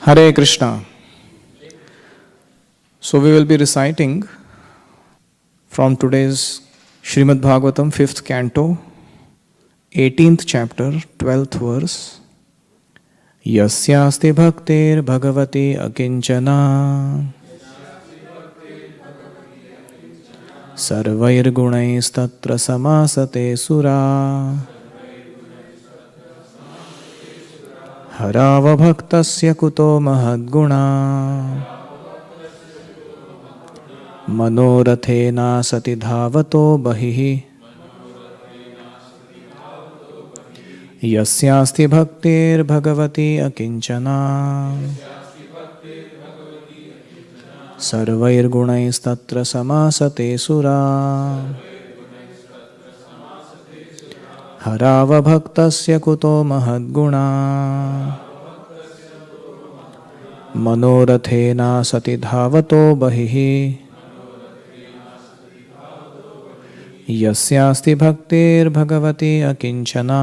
Hare Krishna. So we will be reciting from today's Srimad Bhagavatam 5th canto, 18th chapter, 12th verse. Yasyasti bhaktir bhagavati akinchana sarvair gunais tatra samasate sura harava bhaktasya kuto mahadguna मनोरथेना सति धावतो बहिः यस्यास्ति भक्तिर्भगवती अकिंचना सर्वैर्गुणैस्तत्र समासते सुरा हरावभक्तस्य कुतो महद्गुणा मनोरथेना सति धावतो बहिः यस्यास्ति भक्तिर्भगवती अकिंचना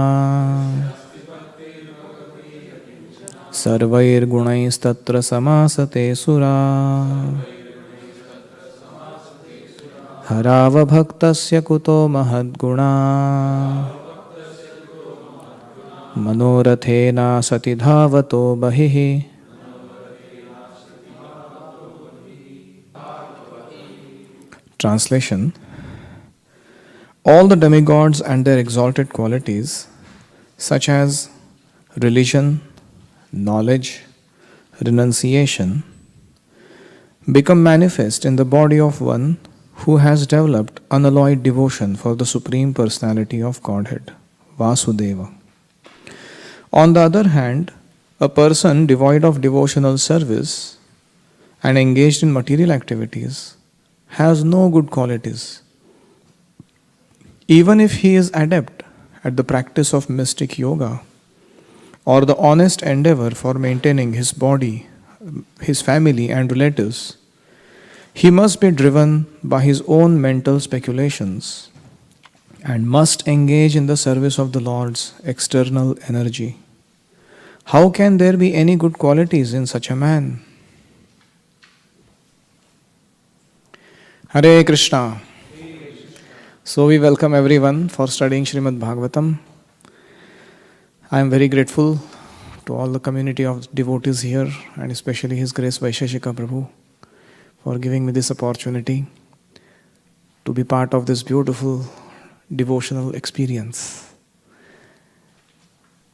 सर्वैर्गुणैस्तत्र समासते सुरा हरावभक्तस्य कुतो महद्गुणा मनोरथेना सति धावतो बहिः Translation. All the demigods and their exalted qualities, such as religion, knowledge, renunciation, become manifest in the body of one who has developed unalloyed devotion for the Supreme Personality of Godhead, Vasudeva. On the other hand, a person devoid of devotional service and engaged in material activities has no good qualities. Even if he is adept at the practice of mystic yoga or the honest endeavor for maintaining his body, his family, and relatives, he must be driven by his own mental speculations and must engage in the service of the Lord's external energy. How can there be any good qualities in such a man? Hare Krishna. So we welcome everyone for studying Srimad Bhagavatam. I am very grateful to all the community of devotees here and especially His Grace Vaisheshika Prabhu for giving me this opportunity to be part of this beautiful devotional experience.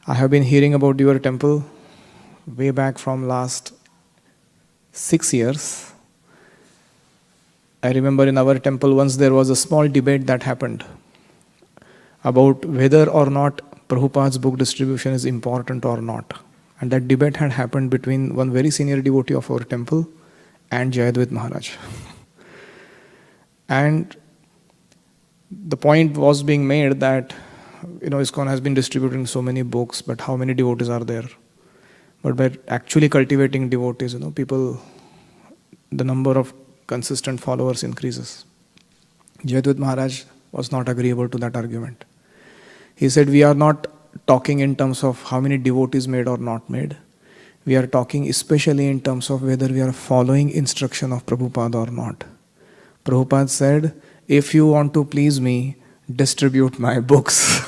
I have been hearing about your temple way back from last 6 years. I remember in our temple once there was a small debate that happened about whether or not Prabhupada's book distribution is important or not. And that debate had happened between one very senior devotee of our temple and Jayadvaita Maharaj. And the point was being made that, ISKCON has been distributing so many books, but how many devotees are there? But by actually cultivating devotees, people, the number of consistent followers increases. Jayadvaita Maharaj was not agreeable to that argument. He said, we are not talking in terms of how many devotees made or not made. We are talking especially in terms of whether we are following instruction of Prabhupada or not. Prabhupada said, if you want to please me, distribute my books.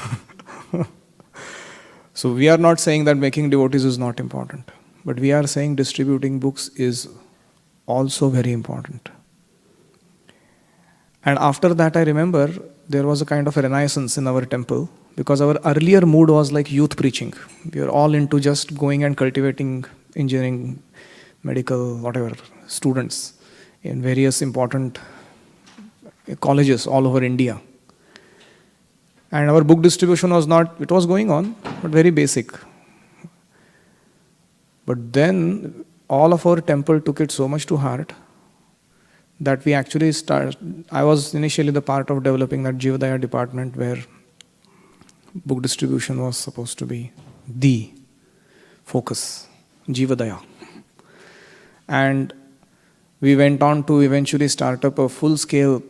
So we are not saying that making devotees is not important. But we are saying distributing books is also very important. And after that, I remember there was a kind of a renaissance in our temple because our earlier mood was like youth preaching. We were all into just going and cultivating engineering, medical, whatever, students in various important colleges all over India. And our book distribution was not, it was going on, but very basic. But then all of our temple took it so much to heart that we actually I was initially the part of developing that Jivadaya department where book distribution was supposed to be the focus, Jivadaya. And we went on to eventually start up a full-scale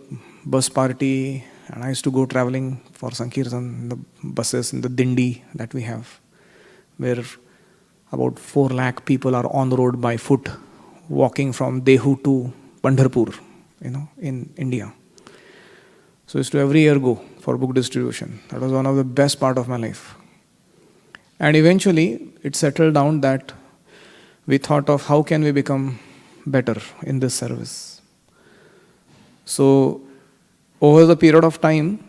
bus party, and I used to go traveling for Sankirtan in the buses, in the Dindi that we have, where About 4 lakh people are on the road by foot, walking from Dehu to Pandharpur, in India. So I used to every year go for book distribution. That was one of the best part of my life. And eventually, it settled down that we thought of how can we become better in this service. So over the period of time,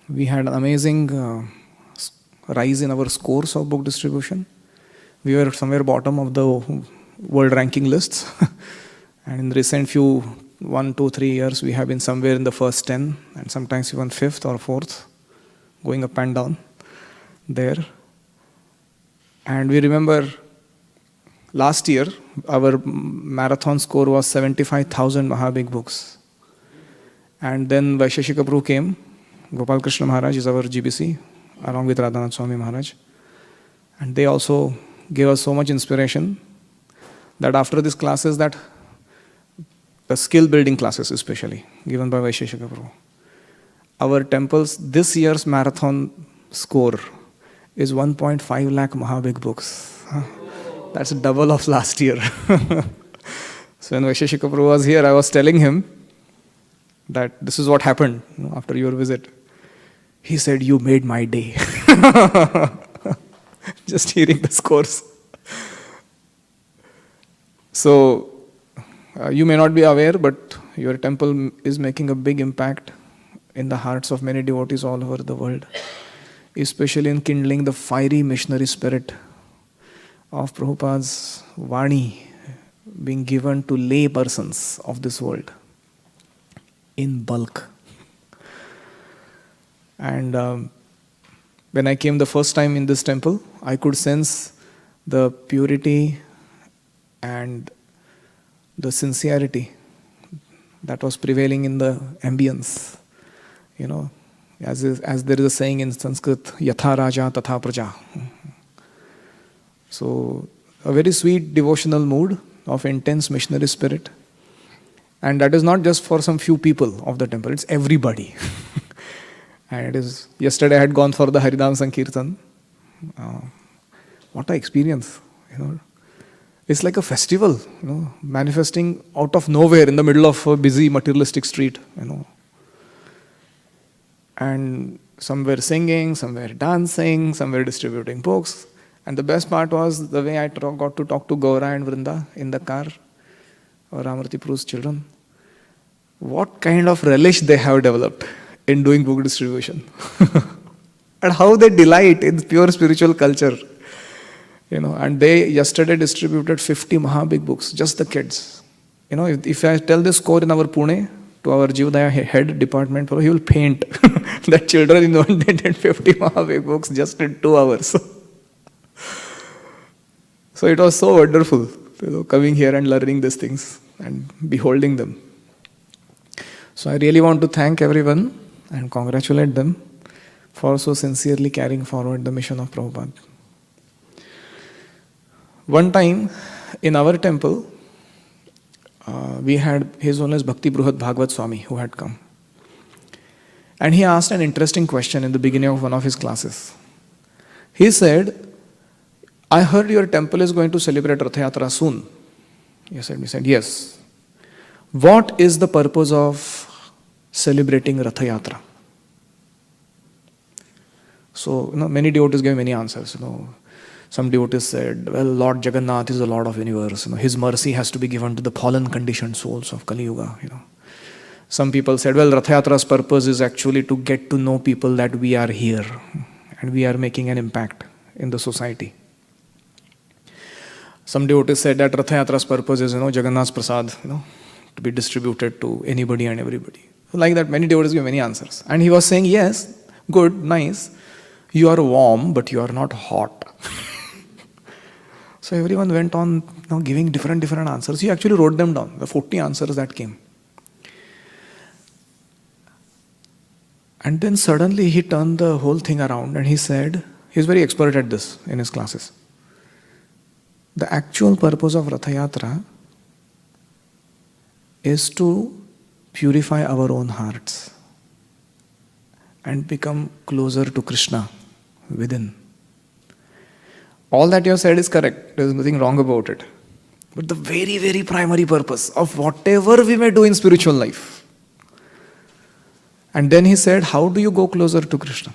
we had an amazing rise in our scores of book distribution. We were somewhere bottom of the world ranking lists. And in the recent few 1, 2, 3 years, we have been somewhere in the first 10 and sometimes even 5th or 4th, going up and down there. And we remember last year, our marathon score was 75,000 Mahabig books. And then Vaisheshika Prabhu came. Gopal Krishna Maharaj is our GBC, along with Radhanath Swami Maharaj. And they also gave us so much inspiration that after these classes, that the skill building classes especially, given by Vaisheshika Prabhu, our temple's this year's marathon score is 1.5 lakh Mahabig books. That's double of last year. So when Vaisheshika Prabhu was here, I was telling him that this is what happened after your visit. He said, "You made my day." Just hearing the scores. So, you may not be aware, but your temple is making a big impact in the hearts of many devotees all over the world, especially in kindling the fiery missionary spirit of Prabhupada's Vani being given to lay persons of this world in bulk. And when I came the first time in this temple, I could sense the purity and the sincerity that was prevailing in the ambience. As there is a saying in Sanskrit, Yatha Raja Tatha Praja. So, a very sweet devotional mood of intense missionary spirit. And that is not just for some few people of the temple, it's everybody. And it is, yesterday I had gone for the Harinam Sankirtan. What an experience, It's like a festival, manifesting out of nowhere in the middle of a busy materialistic street, And some were singing, some were dancing, some were distributing books. And the best part was the way I got to talk to Gaura and Vrinda in the car, or Ramarti Prabhu's children. What kind of relish they have developed in doing book distribution. And how they delight in pure spiritual culture. And they yesterday distributed 50 Mahabig books, just the kids. If I tell this score in our Pune, to our Jivadaya head department, he will paint that children in one day did 50 Mahabig books just in 2 hours. So it was so wonderful, coming here and learning these things and beholding them. So I really want to thank everyone and congratulate them for so sincerely carrying forward the mission of Prabhupada. One time in our temple, we had His Holiness Bhakti Bruhat Bhagavad Swami who had come. And he asked an interesting question in the beginning of one of his classes. He said, "I heard your temple is going to celebrate Rath Yatra soon." He said, "Yes. What is the purpose of celebrating Rath Yatra?" So, many devotees gave many answers. Some devotees said, "Well, Lord Jagannath is the Lord of the universe. His mercy has to be given to the fallen conditioned souls of Kali Yuga." Some people said, "Well, Rath Yatra's purpose is actually to get to know people that we are here and we are making an impact in the society." Some devotees said that Rath Yatra's purpose is, Jagannath's Prasad, to be distributed to anybody and everybody. Like that, many devotees gave many answers. And he was saying, "Yes, good, nice. You are warm, but you are not hot." So everyone went on giving different answers. He actually wrote them down, the 40 answers that came. And then suddenly he turned the whole thing around and he said, he's very expert at this in his classes. The actual purpose of Rath Yatra is to purify our own hearts and become closer to Krishna within. All that you have said is correct. There is nothing wrong about it. But the very, very primary purpose of whatever we may do in spiritual life. And then he said, how do you go closer to Krishna?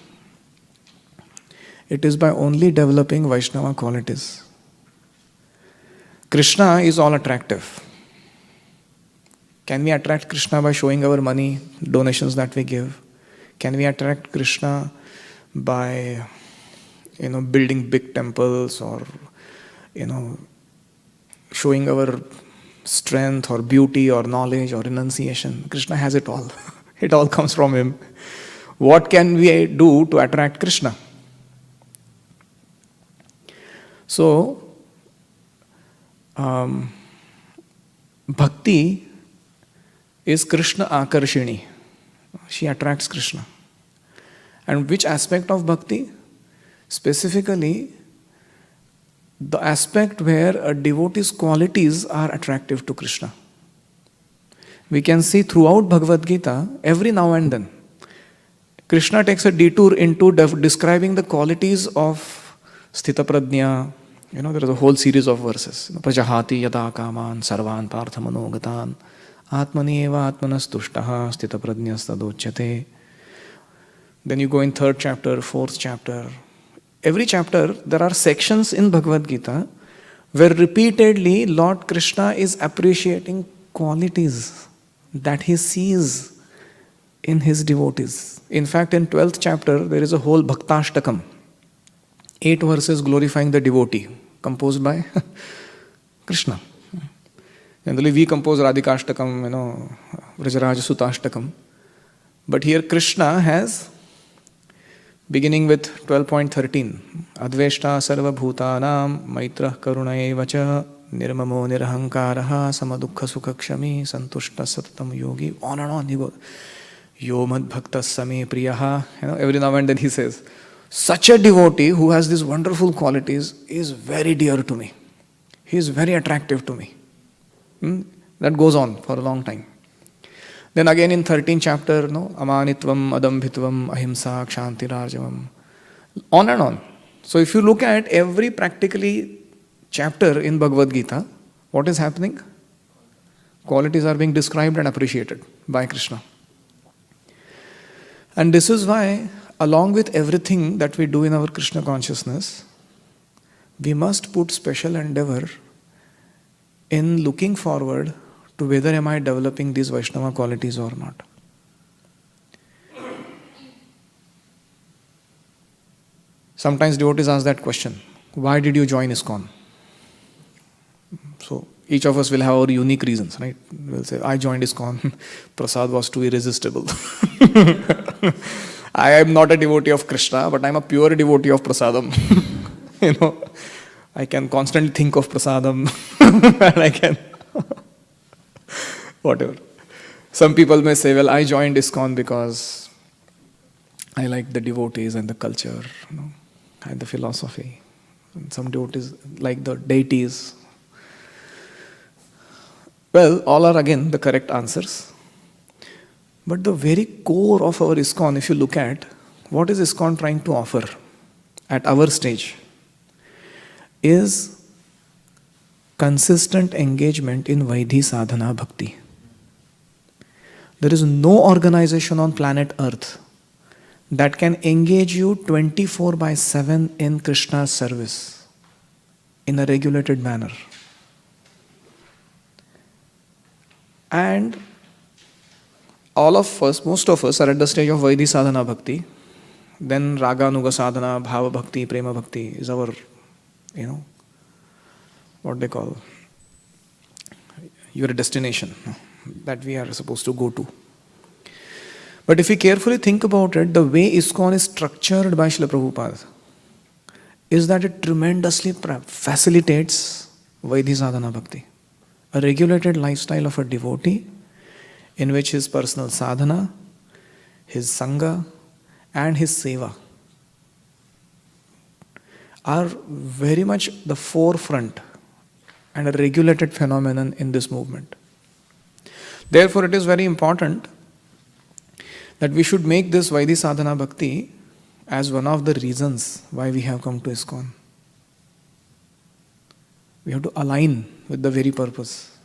It is by only developing Vaishnava qualities. Krishna is all attractive. Can we attract Krishna by showing our money, donations that we give? Can we attract Krishna by, building big temples or, showing our strength or beauty or knowledge or renunciation? Krishna has it all. It all comes from him. What can we do to attract Krishna? So, bhakti is Krishna Akarshini. She attracts Krishna. And which aspect of bhakti? Specifically, the aspect where a devotee's qualities are attractive to Krishna. We can see throughout Bhagavad Gita, every now and then, Krishna takes a detour into describing the qualities of Sthita Prajna. There is a whole series of verses. Prajahati yada kaman sarvan parthamanogatan atmani eva atmanas tushtaha sthita prajnas tadochyate. Then you go in 3rd chapter, 4th chapter. Every chapter, there are sections in Bhagavad Gita where repeatedly Lord Krishna is appreciating qualities that he sees in his devotees. In fact, in 12th chapter, there is a whole Bhaktashtakam. 8 verses glorifying the devotee, composed by Krishna. Generally, we compose Radhikashtakam, Vrajaraja Sutashtakam. But here Krishna has, beginning with 12.13, Adveshta sarva bhutanam maitra karuna evacha nirmamo nirahankaraha samadukha sukhakshami santushta satatam yogi. On and on he goes. Yo mad bhaktas same priyaha. Every now and then he says, such a devotee who has these wonderful qualities is very dear to me. He is very attractive to me. That goes on for a long time. Then again in 13th chapter, amanitvam, adambhitvam, ahimsa, kshantirarjavam. On and on. So if you look at every practically chapter in Bhagavad Gita, what is happening? Qualities are being described and appreciated by Krishna. And this is why, along with everything that we do in our Krishna consciousness, we must put special endeavor in looking forward to whether am I developing these Vaishnava qualities or not. Sometimes devotees ask that question, why did you join ISKCON? So each of us will have our unique reasons, right? We'll say, I joined ISKCON, Prasad was too irresistible. I am not a devotee of Krishna, but I am a pure devotee of Prasadam. I can constantly think of Prasadam and I can whatever. Some people may say, well, I joined ISKCON because I like the devotees and the culture, and the philosophy. And some devotees like the deities. Well, all are again the correct answers. But the very core of our ISKCON, if you look at, what is ISKCON trying to offer at our stage, is consistent engagement in Vaidhi Sadhana Bhakti. There is no organization on planet Earth that can engage you 24/7 in Krishna's service in a regulated manner. And all of us, most of us are at the stage of Vaidhi Sadhana Bhakti. Then Raga Nuga Sadhana, Bhava Bhakti, Prema Bhakti is our, what they call, your destination that we are supposed to go to. But if we carefully think about it, the way ISKCON is structured by Srila Prabhupada is that it tremendously facilitates Vaidhi Sadhana Bhakti. A regulated lifestyle of a devotee in which his personal sadhana, his sangha, and his seva are very much the forefront and a regulated phenomenon in this movement. Therefore, it is very important that we should make this Vaidhi Sadhana Bhakti as one of the reasons why we have come to ISKCON. We have to align with the very purpose.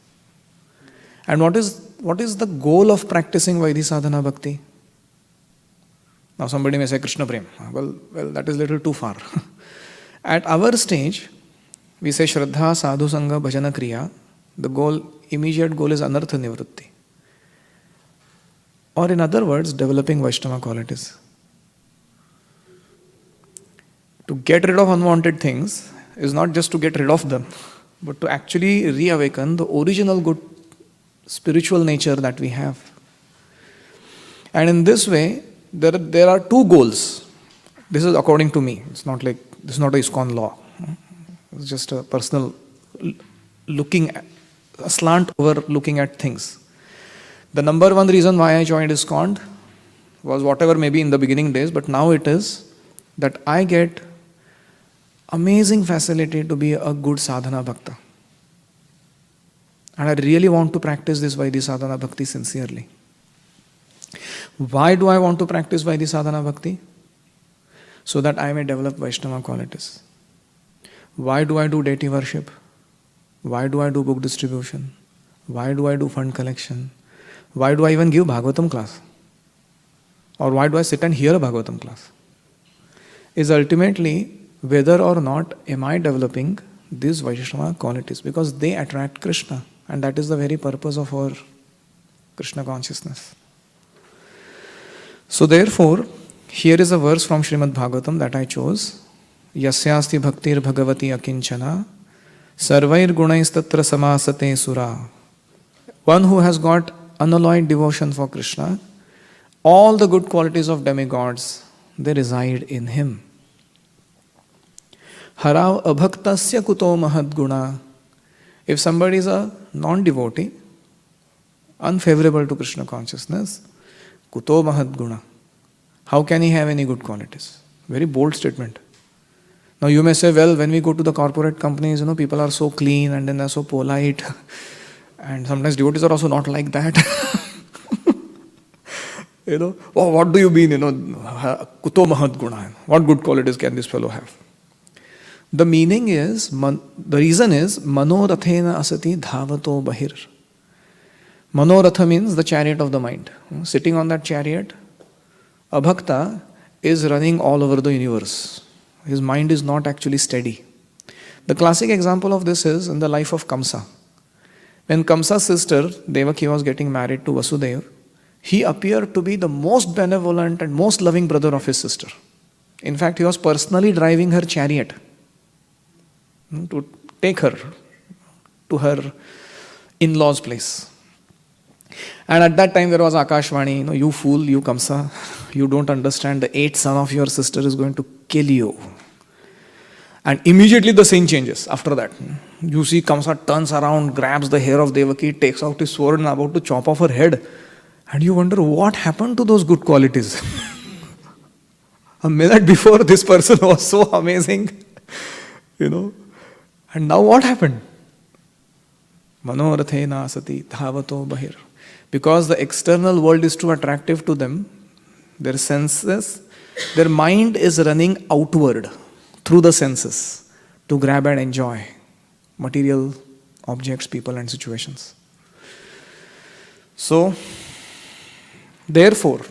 And what is the goal of practicing Vaidhi Sadhana Bhakti? Now somebody may say Krishna Prem. Well, that is a little too far. At our stage, we say Shraddha, Sadhu Sangha, Bhajana Kriya. The goal, immediate goal is Anartha Nivritti. Or in other words, developing Vaishnava qualities. To get rid of unwanted things is not just to get rid of them, but to actually reawaken the original good spiritual nature that we have. And in this way, there are two goals. This is according to me. It's not like, this is not a ISKCON law. It's just a personal a slant over looking at things. The number one reason why I joined ISKCON was whatever maybe in the beginning days, but now it is that I get amazing facility to be a good sadhana bhakta. And I really want to practice this Vaidhi Sadhana Bhakti sincerely. Why do I want to practice Vaidhi Sadhana Bhakti? So that I may develop Vaishnava qualities. Why do I do deity worship? Why do I do book distribution? Why do I do fund collection? Why do I even give Bhagavatam class? Or why do I sit and hear a Bhagavatam class? Is ultimately whether or not am I developing these Vaishnava qualities, because they attract Krishna, and that is the very purpose of our Krishna consciousness. So therefore, here is a verse from Srimad Bhagavatam that I chose. Yasyasti bhaktir bhagavati akinchana sarvair gunais tatra samasate sura. One who has got unalloyed devotion for Krishna, all the good qualities of demigods, they reside in him. Harav abhaktasya kuto mahad guna. If somebody is a non-devotee, unfavorable to Krishna consciousness, kuto mahad guna. How can he have any good qualities? Very bold statement. Now you may say, well, when we go to the corporate companies, people are so clean and then they're so polite. And sometimes devotees are also not like that. Oh, what do you mean, kuto mahad guna? What good qualities can this fellow have? The meaning is, the reason is, manorathena asati dhavato bahir. Manoratha means the chariot of the mind. Sitting on that chariot, a bhakta is running all over the universe. His mind is not actually steady. The classic example of this is in the life of Kamsa. When Kamsa's sister Devaki was getting married to Vasudeva, he appeared to be the most benevolent and most loving brother of his sister. In fact, he was personally driving her chariot to take her to her in-laws' place. And at that time there was Akashvani, you fool, you Kamsa, you don't understand, the eighth son of your sister is going to kill you. And immediately the scene changes after that. You see Kamsa turns around, grabs the hair of Devaki, takes out his sword and about to chop off her head. And you wonder what happened to those good qualities. A minute before this person was so amazing, And now what happened? Manorathena sati dhavato bahir. Because the external world is too attractive to them, their senses, their mind is running outward through the senses to grab and enjoy material objects, people and situations. So, therefore,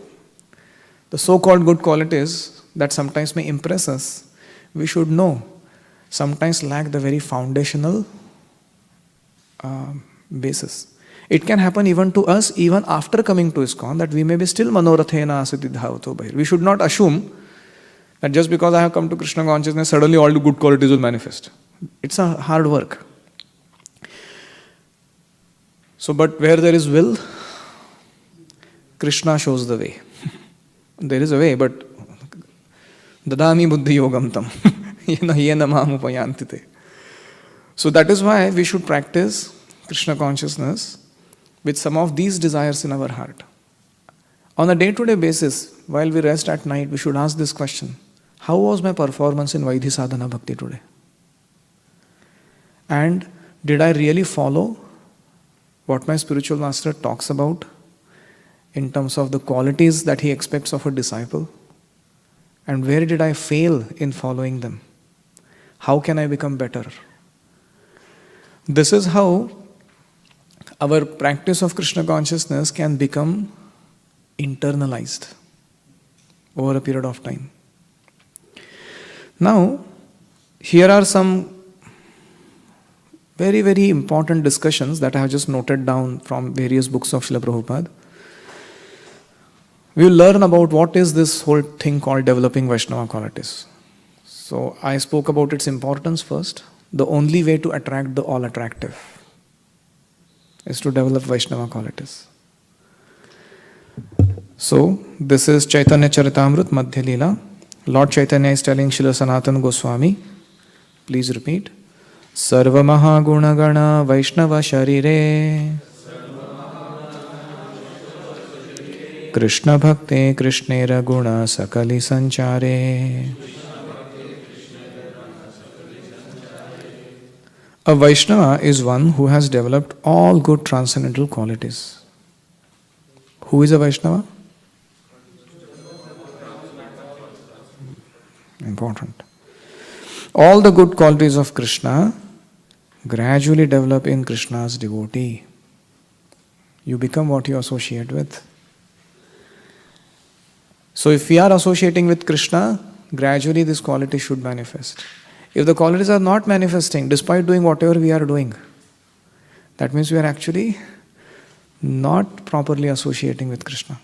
the so-called good qualities that sometimes may impress us, we should know, sometimes lack the very foundational basis. It can happen even to us, even after coming to ISKCON, that we may be still manorathena asati dhavato bahir. We should not assume that just because I have come to Krishna consciousness, suddenly all the good qualities will manifest. It's a hard work. So, but where there is will, Krishna shows the way. There is a way, but dadami buddhi yogam tam. Yena maham upayantite. So that is why we should practice Krishna consciousness with some of these desires in our heart. On a day-to-day basis, while we rest at night, we should ask this question: how was my performance in Vaidhi Sadhana Bhakti today? And did I really follow what my spiritual master talks about in terms of the qualities that he expects of a disciple? And where did I fail in following them? How can I become better? This is how our practice of Krishna consciousness can become internalized over a period of time. Now, here are some very, very important discussions that I have just noted down from various books of Srila Prabhupada. We will learn about what is this whole thing called developing Vaishnava qualities. So, I spoke about its importance first. The only way to attract the all attractive is to develop Vaishnava qualities. So, this is Chaitanya Charitamrita Madhya Leela. Lord Chaitanya is telling Srila Sanatana Goswami, please repeat, Sarva Mahaguna Vaishnava Sharire Krishna Bhakte Krishnera Guna Sakali Sanchare. A Vaishnava is one who has developed all good transcendental qualities. Who is a Vaishnava? Important. All the good qualities of Krishna gradually develop in Krishna's devotee. You become what you associate with. So if we are associating with Krishna, gradually this quality should manifest. If the qualities are not manifesting, despite doing whatever we are doing, that means we are actually not properly associating with Krishna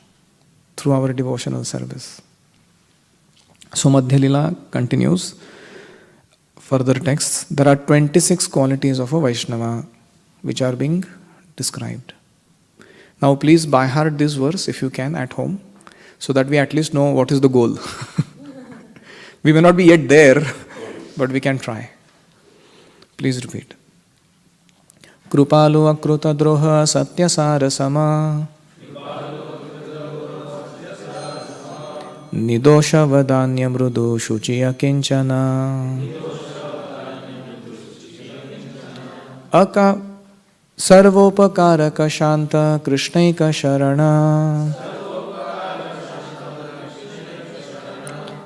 through our devotional service. So Madhya Leela continues, further texts, there are 26 qualities of a Vaishnava which are being described. Now please by heart this verse if you can at home, so that we at least know what is the goal. We may not be yet there, but we can try. Please repeat. Krupalu akruta droha satya sarasama Nidosha vadanya mrudu shuchiya kinchana Aka sarvopakaraka shanta krishnaika sharana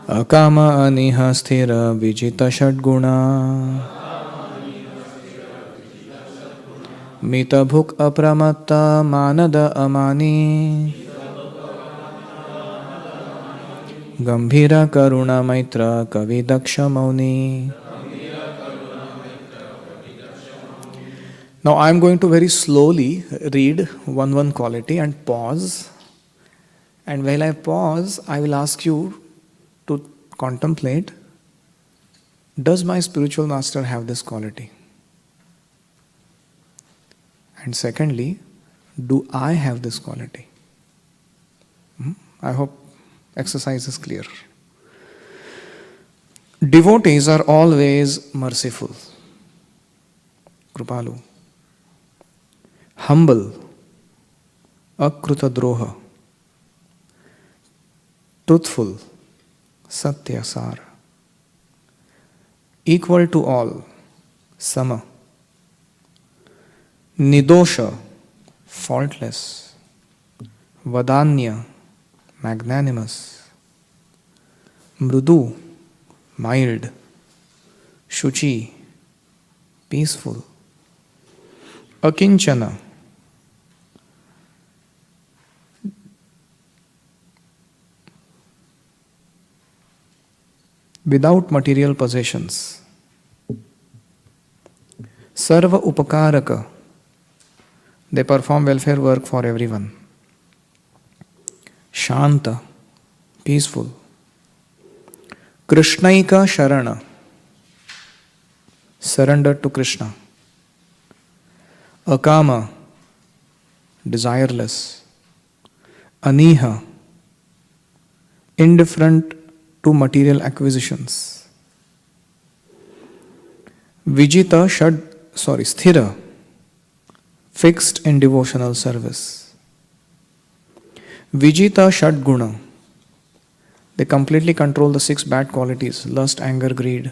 Akama aniha sthira vijita shadguna Mita bhuk apramatta manada amani Gambhira karuna maitra kavi daksha mauni. Now I am going to very slowly read one quality and pause. And while I pause, I will ask you to contemplate, does my spiritual master have this quality? And secondly, do I have this quality? I hope exercise is clear. Devotees are always merciful, Krupalu, humble, akruta droha, truthful, satya sar, equal to all, sama, nidosha, faultless, vadanya, magnanimous, mrudu, mild, shuchi, peaceful, akinchana, without material possessions, sarva upakaraka, they perform welfare work for everyone, Shanta, peaceful. Krishnaika Sharana, surrendered to Krishna. Akama, desireless. Aniha, indifferent to material acquisitions. Sthira, fixed in devotional service. Vijita Shadguna, they completely control the 6 bad qualities, lust, anger, greed,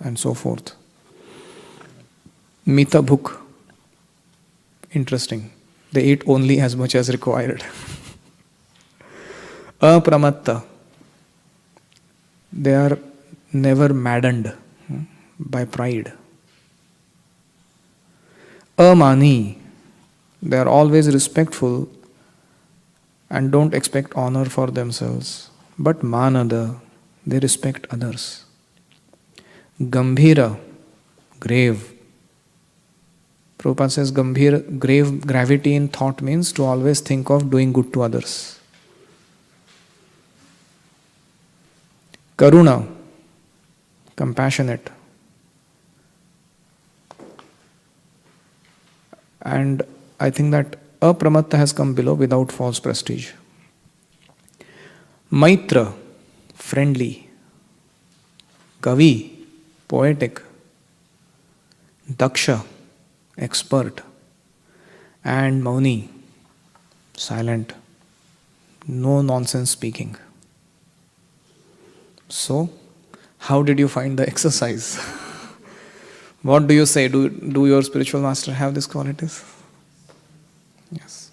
and so forth. Mita Bhuk, interesting, they eat only as much as required. Apramatta, they are never maddened by pride. Amani, they are always respectful and don't expect honor for themselves. But Manada, they respect others. Gambhira, grave. Prabhupada says Gambhir, grave gravity in thought means to always think of doing good to others. Karuna, compassionate. And I think that Apramatta has come below without false prestige. Maitra, friendly. Kavi, poetic. Daksha, expert. And Mauni, silent. No nonsense speaking. So, how did you find the exercise? What do you say? Do your spiritual master have these qualities? Yes.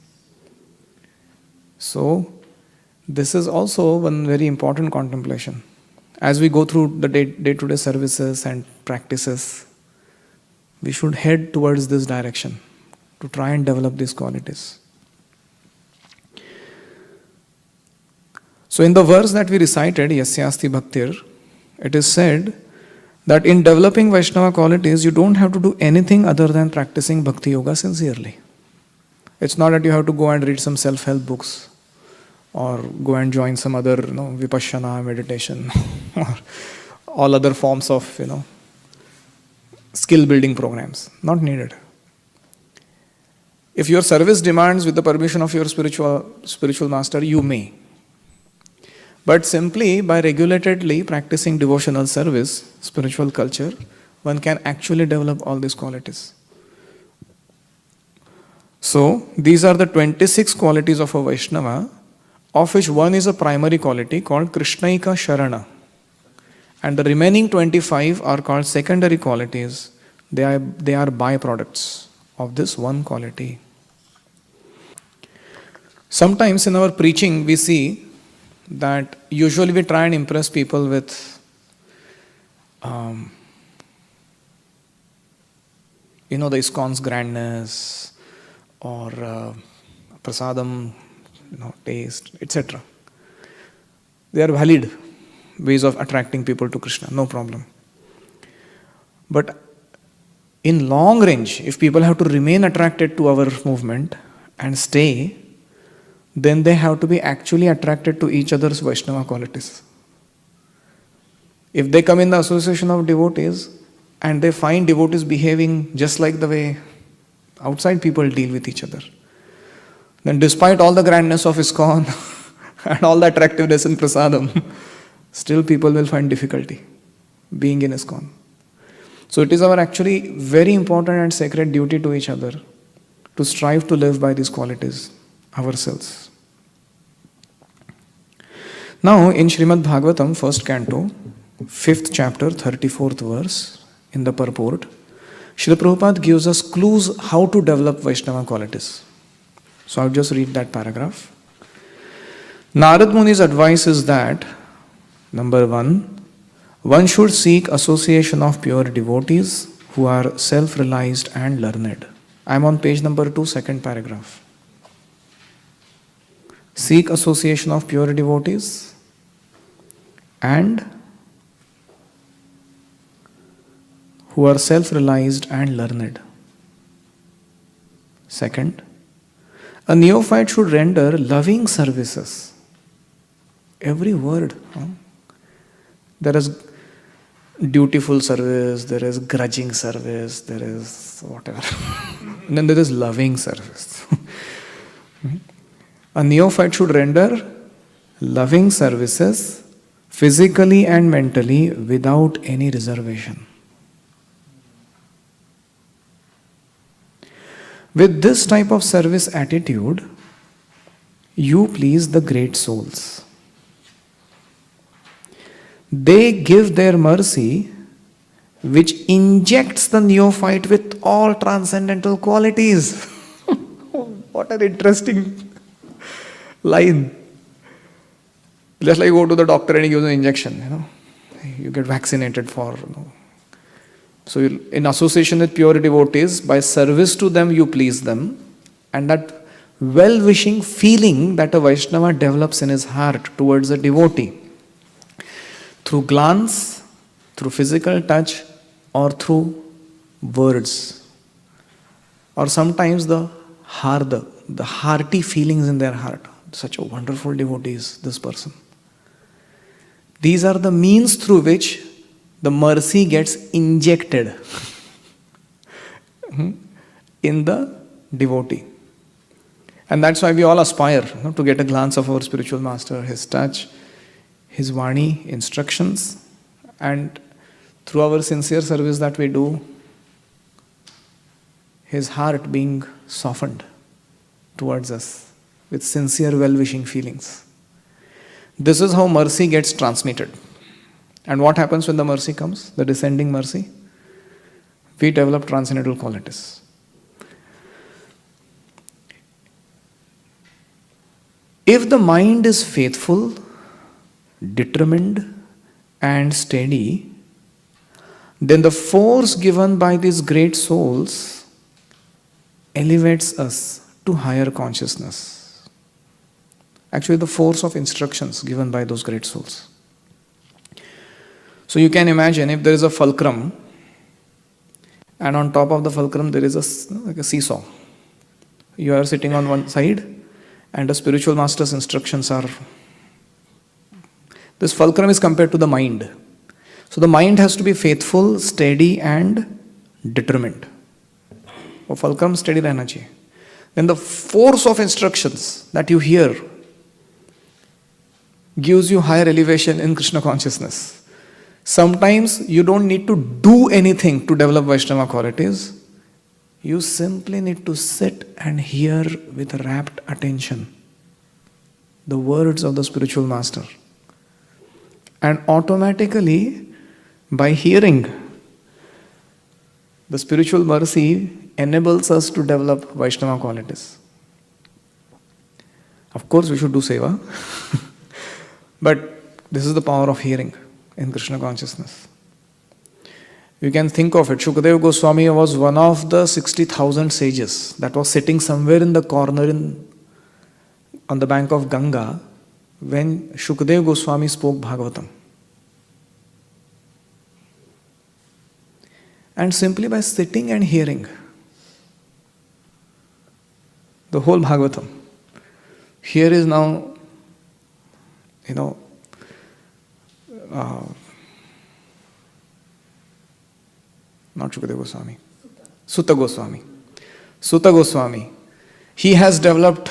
So, this is also one very important contemplation. As we go through the day-to-day services and practices, we should head towards this direction to try and develop these qualities. So in the verse that we recited, Yasyasti Bhaktir, it is said that in developing Vaishnava qualities, you don't have to do anything other than practicing Bhakti Yoga sincerely. It's not that you have to go and read some self-help books or go and join some other, Vipassana meditation or all other forms of, skill building programs. Not needed. If your service demands with the permission of your spiritual master, you may. But simply by regulatedly practicing devotional service, spiritual culture, one can actually develop all these qualities. So, these are the 26 qualities of a Vaishnava, of which one is a primary quality called Krishnaika Sharana. And the remaining 25 are called secondary qualities. They are byproducts of this one quality. Sometimes in our preaching we see that usually we try and impress people with the ISKCON's grandness or prasadam, taste, etc. They are valid ways of attracting people to Krishna, no problem. But in long range, if people have to remain attracted to our movement and stay, then they have to be actually attracted to each other's Vaishnava qualities. If they come in the association of devotees and they find devotees behaving just like the way outside people deal with each other, then despite all the grandness of ISKCON and all the attractiveness in prasadam, still people will find difficulty being in ISKCON. So it is our actually very important and sacred duty to each other to strive to live by these qualities ourselves. Now in Srimad Bhagavatam, 1st canto, 5th chapter, 34th verse, in the purport, Srila Prabhupada gives us clues how to develop Vaishnava qualities. So I'll just read that paragraph. Narad Muni's advice is that, number 1, one should seek association of pure devotees who are self-realized and learned. I'm on page number 2, second paragraph. Seek association of pure devotees and who are self-realized and learned. Second, a neophyte should render loving services. Every word. There is dutiful service, there is grudging service, there is whatever. And then there is loving service. A neophyte should render loving services physically and mentally without any reservation. With this type of service attitude, you please the great souls. They give their mercy, which injects the neophyte with all transcendental qualities. What an interesting line. Just like you go to the doctor and he gives an injection, you get vaccinated for So in association with pure devotees, by service to them you please them, and that well-wishing feeling that a Vaishnava develops in his heart towards a devotee through glance, through physical touch, or through words, or sometimes the hearty feelings in their heart. Such a wonderful devotee is this person. These are the means through which the mercy gets injected in the devotee. And that's why we all aspire to get a glance of our spiritual master, his touch, his Vani, instructions, and through our sincere service that we do, his heart being softened towards us with sincere well-wishing feelings. This is how mercy gets transmitted. And what happens when the mercy comes, the descending mercy? We develop transcendental qualities. If the mind is faithful, determined, and steady, then the force given by these great souls elevates us to higher consciousness. Actually, the force of instructions given by those great souls. So you can imagine if there is a fulcrum, and on top of the fulcrum there is like a seesaw. You are sitting on one side, and the spiritual master's instructions are. This fulcrum is compared to the mind. So the mind has to be faithful, steady, and determined. वो fulcrum steady रहना चाहिए. Then the force of instructions that you hear gives you higher elevation in Krishna consciousness. Sometimes you don't need to do anything to develop Vaishnava qualities. You simply need to sit and hear with rapt attention the words of the spiritual master. And automatically, by hearing, the spiritual mercy enables us to develop Vaishnava qualities. Of course, we should do seva. But this is the power of hearing in Krishna consciousness. You can think of it. Shukadeva Goswami was one of the 60,000 sages that was sitting somewhere in the corner on the bank of Ganga when Shukadeva Goswami spoke Bhagavatam. And simply by sitting and hearing the whole Bhagavatam, here is now, not Shukadeva Goswami, Sutta Goswami. Sutta Goswami, he has developed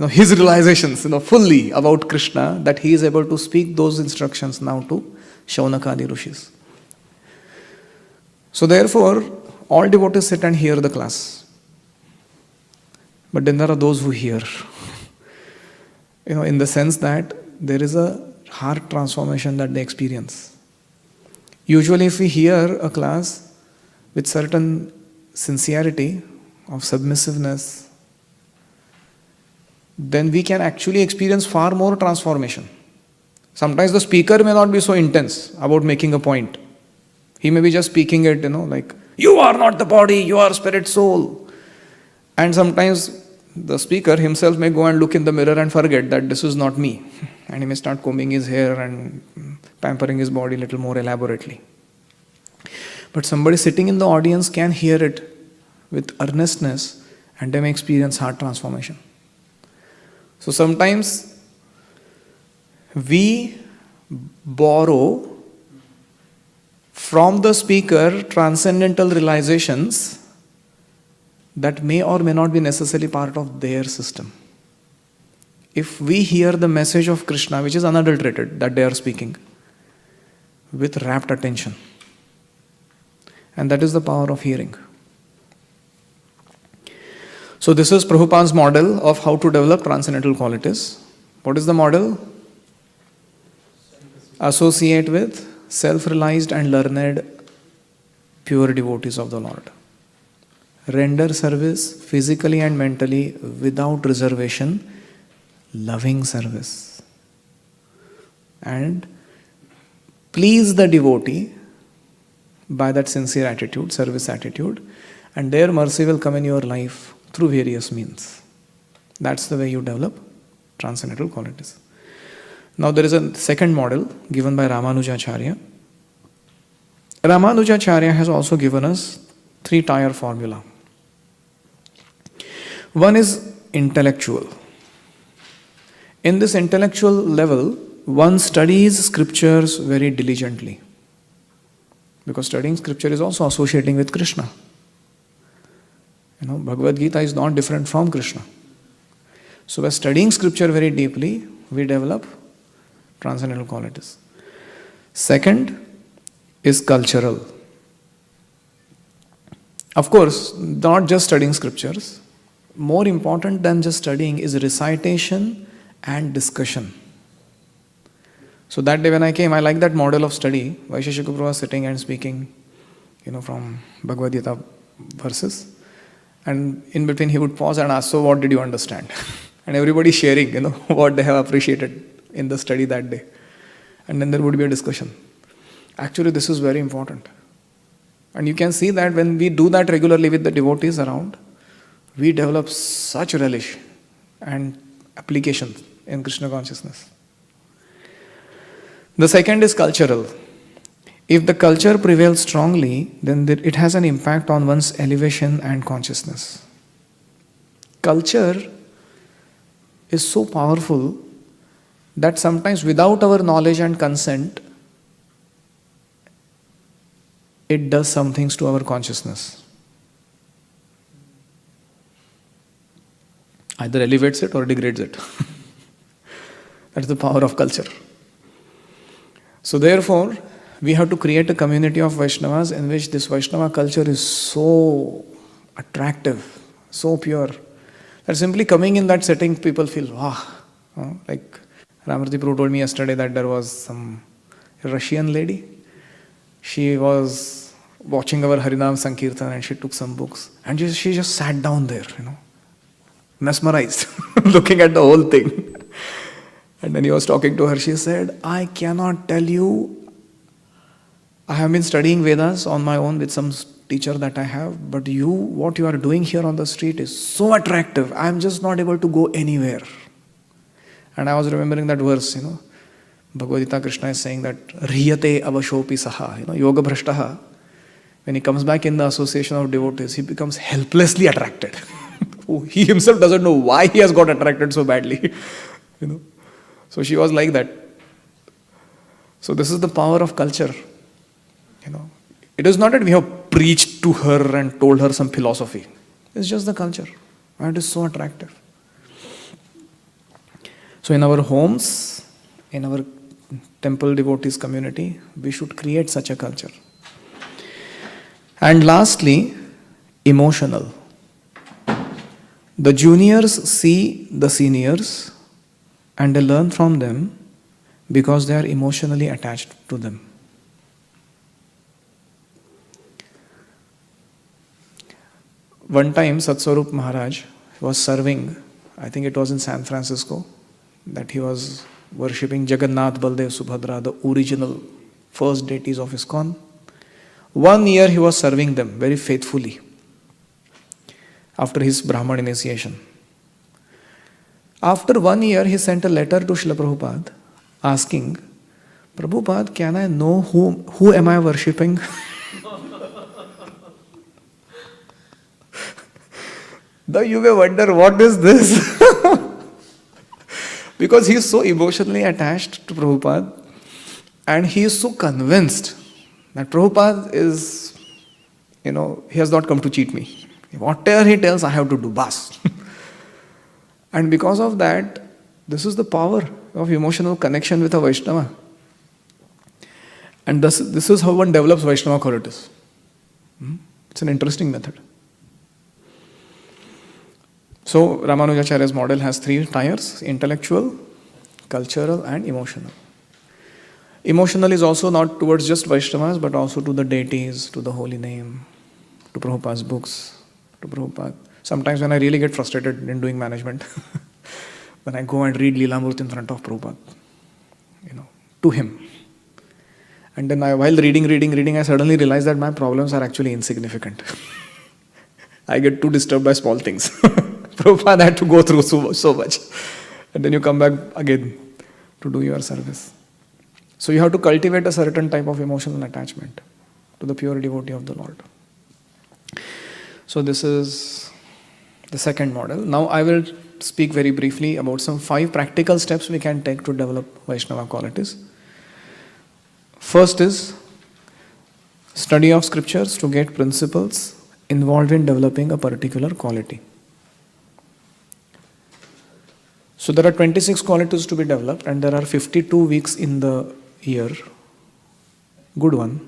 his realizations fully about Krishna, that he is able to speak those instructions now to Shaunakadi Rishis. So therefore, all devotees sit and hear the class. But then there are those who hear, in the sense that there is a heart transformation that they experience. Usually if we hear a class with certain sincerity, of submissiveness, then we can actually experience far more transformation. Sometimes the speaker may not be so intense about making a point. He may be just speaking it, like, you are not the body, you are spirit soul. And sometimes the speaker himself may go and look in the mirror and forget that this is not me. And he may start combing his hair and pampering his body a little more elaborately. But somebody sitting in the audience can hear it with earnestness and they may experience heart transformation. So sometimes we borrow from the speaker transcendental realizations that may or may not be necessarily part of their system. If we hear the message of Krishna, which is unadulterated, that they are speaking, with rapt attention, and that is the power of hearing. So this is Prabhupada's model of how to develop transcendental qualities. What is the model? Associate with self-realized and learned pure devotees of the Lord. Render service physically and mentally without reservation, loving service. And please the devotee by that sincere attitude, service attitude, and their mercy will come in your life through various means. That's the way you develop transcendental qualities. Now there is a second model given by Ramanujacharya. Ramanujacharya has also given us 3-tier formula. One is intellectual. In this intellectual level, one studies scriptures very diligently. Because studying scripture is also associating with Krishna. Bhagavad Gita is not different from Krishna. So by studying scripture very deeply, we develop transcendental qualities. Second is cultural. Of course, not just studying scriptures. More important than just studying is recitation and discussion. So that day when I came, I liked that model of study. Vaisheshika Prabhu was sitting and speaking, from Bhagavad Gita verses. And in between he would pause and ask, so what did you understand? And everybody sharing, what they have appreciated in the study that day. And then there would be a discussion. Actually, this is very important. And you can see that when we do that regularly with the devotees around, we develop such relish and application in Krishna consciousness. The second is cultural. If the culture prevails strongly, then it has an impact on one's elevation and consciousness. Culture is so powerful that sometimes without our knowledge and consent, it does some things to our consciousness. Either elevates it or degrades it. That's the power of culture. So therefore, we have to create a community of Vaishnavas in which this Vaishnava culture is so attractive, so pure, that simply coming in that setting, people feel, wow. Like Ramurti Prabhu told me yesterday that there was some Russian lady. She was watching our Harinam Sankirtan and she took some books. And she just sat down there, mesmerized, looking at the whole thing. And then he was talking to her. She said, I cannot tell you. I have been studying Vedas on my own with some teacher that I have. But what you are doing here on the street is so attractive. I am just not able to go anywhere. And I was remembering that verse, Bhagavad Gita, Krishna is saying that Riyate avashopi saha, yoga bhrashtaha. When he comes back in the association of devotees, he becomes helplessly attracted. He himself doesn't know why he has got attracted so badly. So she was like that. So this is the power of culture. It is not that we have preached to her and told her some philosophy. It's just the culture. And it is so attractive. So in our homes, in our temple devotees community, we should create such a culture. And lastly, emotional. The juniors see the seniors and they learn from them because they are emotionally attached to them. One time, Satswarup Maharaj was serving, I think it was in San Francisco, that he was worshipping Jagannath, Baldev, Subhadra, the original first deities of ISKCON. 1 year he was serving them very faithfully after his Brahman initiation. After 1 year, he sent a letter to Srila Prabhupada asking, Prabhupada, can I know who am I worshipping? Though you may wonder, what is this? Because he is so emotionally attached to Prabhupada and he is so convinced that Prabhupada is, he has not come to cheat me. Whatever he tells, I have to do, bas. And because of that, this is the power of emotional connection with a Vaishnava. And this is how one develops Vaishnava qualities. It's an interesting method. So, Ramanujacharya's model has 3 tiers: intellectual, cultural, and emotional. Emotional is also not towards just Vaishnavas, but also to the deities, to the holy name, to Prabhupada's books, to Prabhupada. Sometimes when I really get frustrated in doing management, when I go and read Leela Amrut in front of Prabhupada, to him. And then while reading, I suddenly realized that my problems are actually insignificant. I get too disturbed by small things. Prabhupada had to go through so much. And then you come back again to do your service. So you have to cultivate a certain type of emotional attachment to the pure devotee of the Lord. So this is the second model. Now I will speak very briefly about some 5 practical steps we can take to develop Vaishnava qualities. First is study of scriptures to get principles involved in developing a particular quality. So there are 26 qualities to be developed and there are 52 weeks in the year. Good one.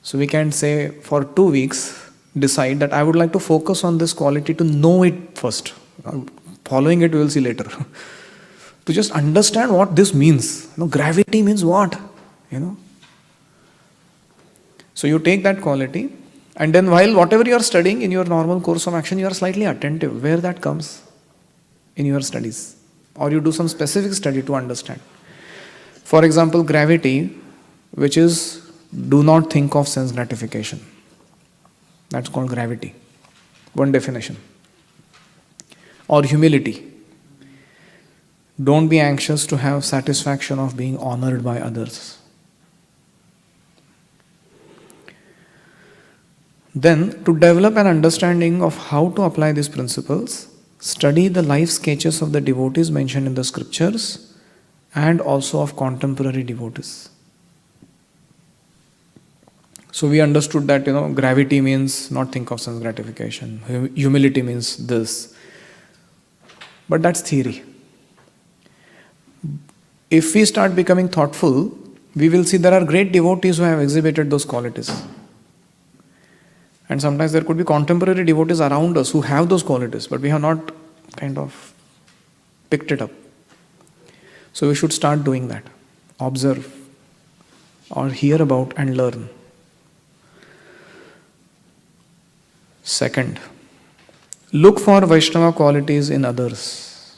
So we can say for 2 weeks decide that I would like to focus on this quality to know it first. Following it we will see later. To just understand what this means. Gravity means what? So you take that quality and then while whatever you are studying in your normal course of action, you are slightly attentive where that comes in your studies. Or you do some specific study to understand. For example, gravity, which is do not think of sense gratification. That's called gravity. One definition. Or humility. Don't be anxious to have satisfaction of being honored by others. Then, to develop an understanding of how to apply these principles, study the life sketches of the devotees mentioned in the scriptures and also of contemporary devotees. So we understood that gravity means not think of sense gratification. Humility means this. But that's theory. If we start becoming thoughtful, we will see there are great devotees who have exhibited those qualities. And sometimes there could be contemporary devotees around us who have those qualities, but we have not kind of picked it up. So we should start doing that. Observe or hear about and learn. Second, look for Vaishnava qualities in others.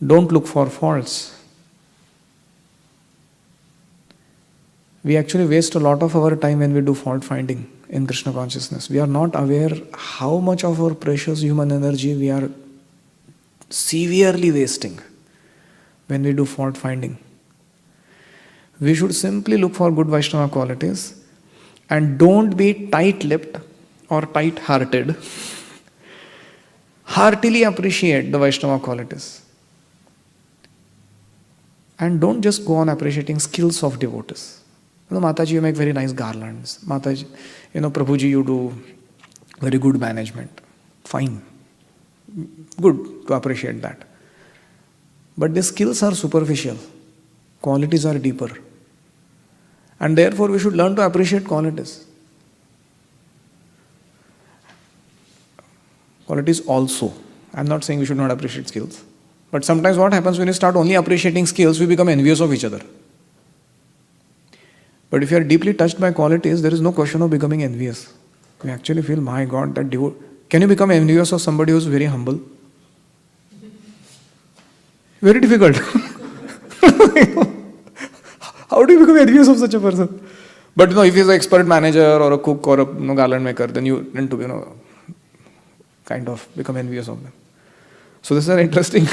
Don't look for faults. We actually waste a lot of our time when we do fault finding in Krishna consciousness. We are not aware how much of our precious human energy we are severely wasting when we do fault finding. We should simply look for good Vaishnava qualities and don't be tight-lipped or tight-hearted. Heartily appreciate the Vaishnava qualities. And don't just go on appreciating skills of devotees. Mataji, you make very nice garlands. Mataji, Prabhuji, you do very good management. Fine. Good to appreciate that. But the skills are superficial. Qualities are deeper. And therefore we should learn to appreciate qualities. Qualities also. I'm not saying we should not appreciate skills. But sometimes what happens when you start only appreciating skills, we become envious of each other. But if you are deeply touched by qualities, there is no question of becoming envious. You actually feel, my God, that can you become envious of somebody who is very humble? Very difficult. How do you become envious of such a person? But if he is an expert manager or a cook or a garland maker, then you tend to kind of become envious of them. So this is an interesting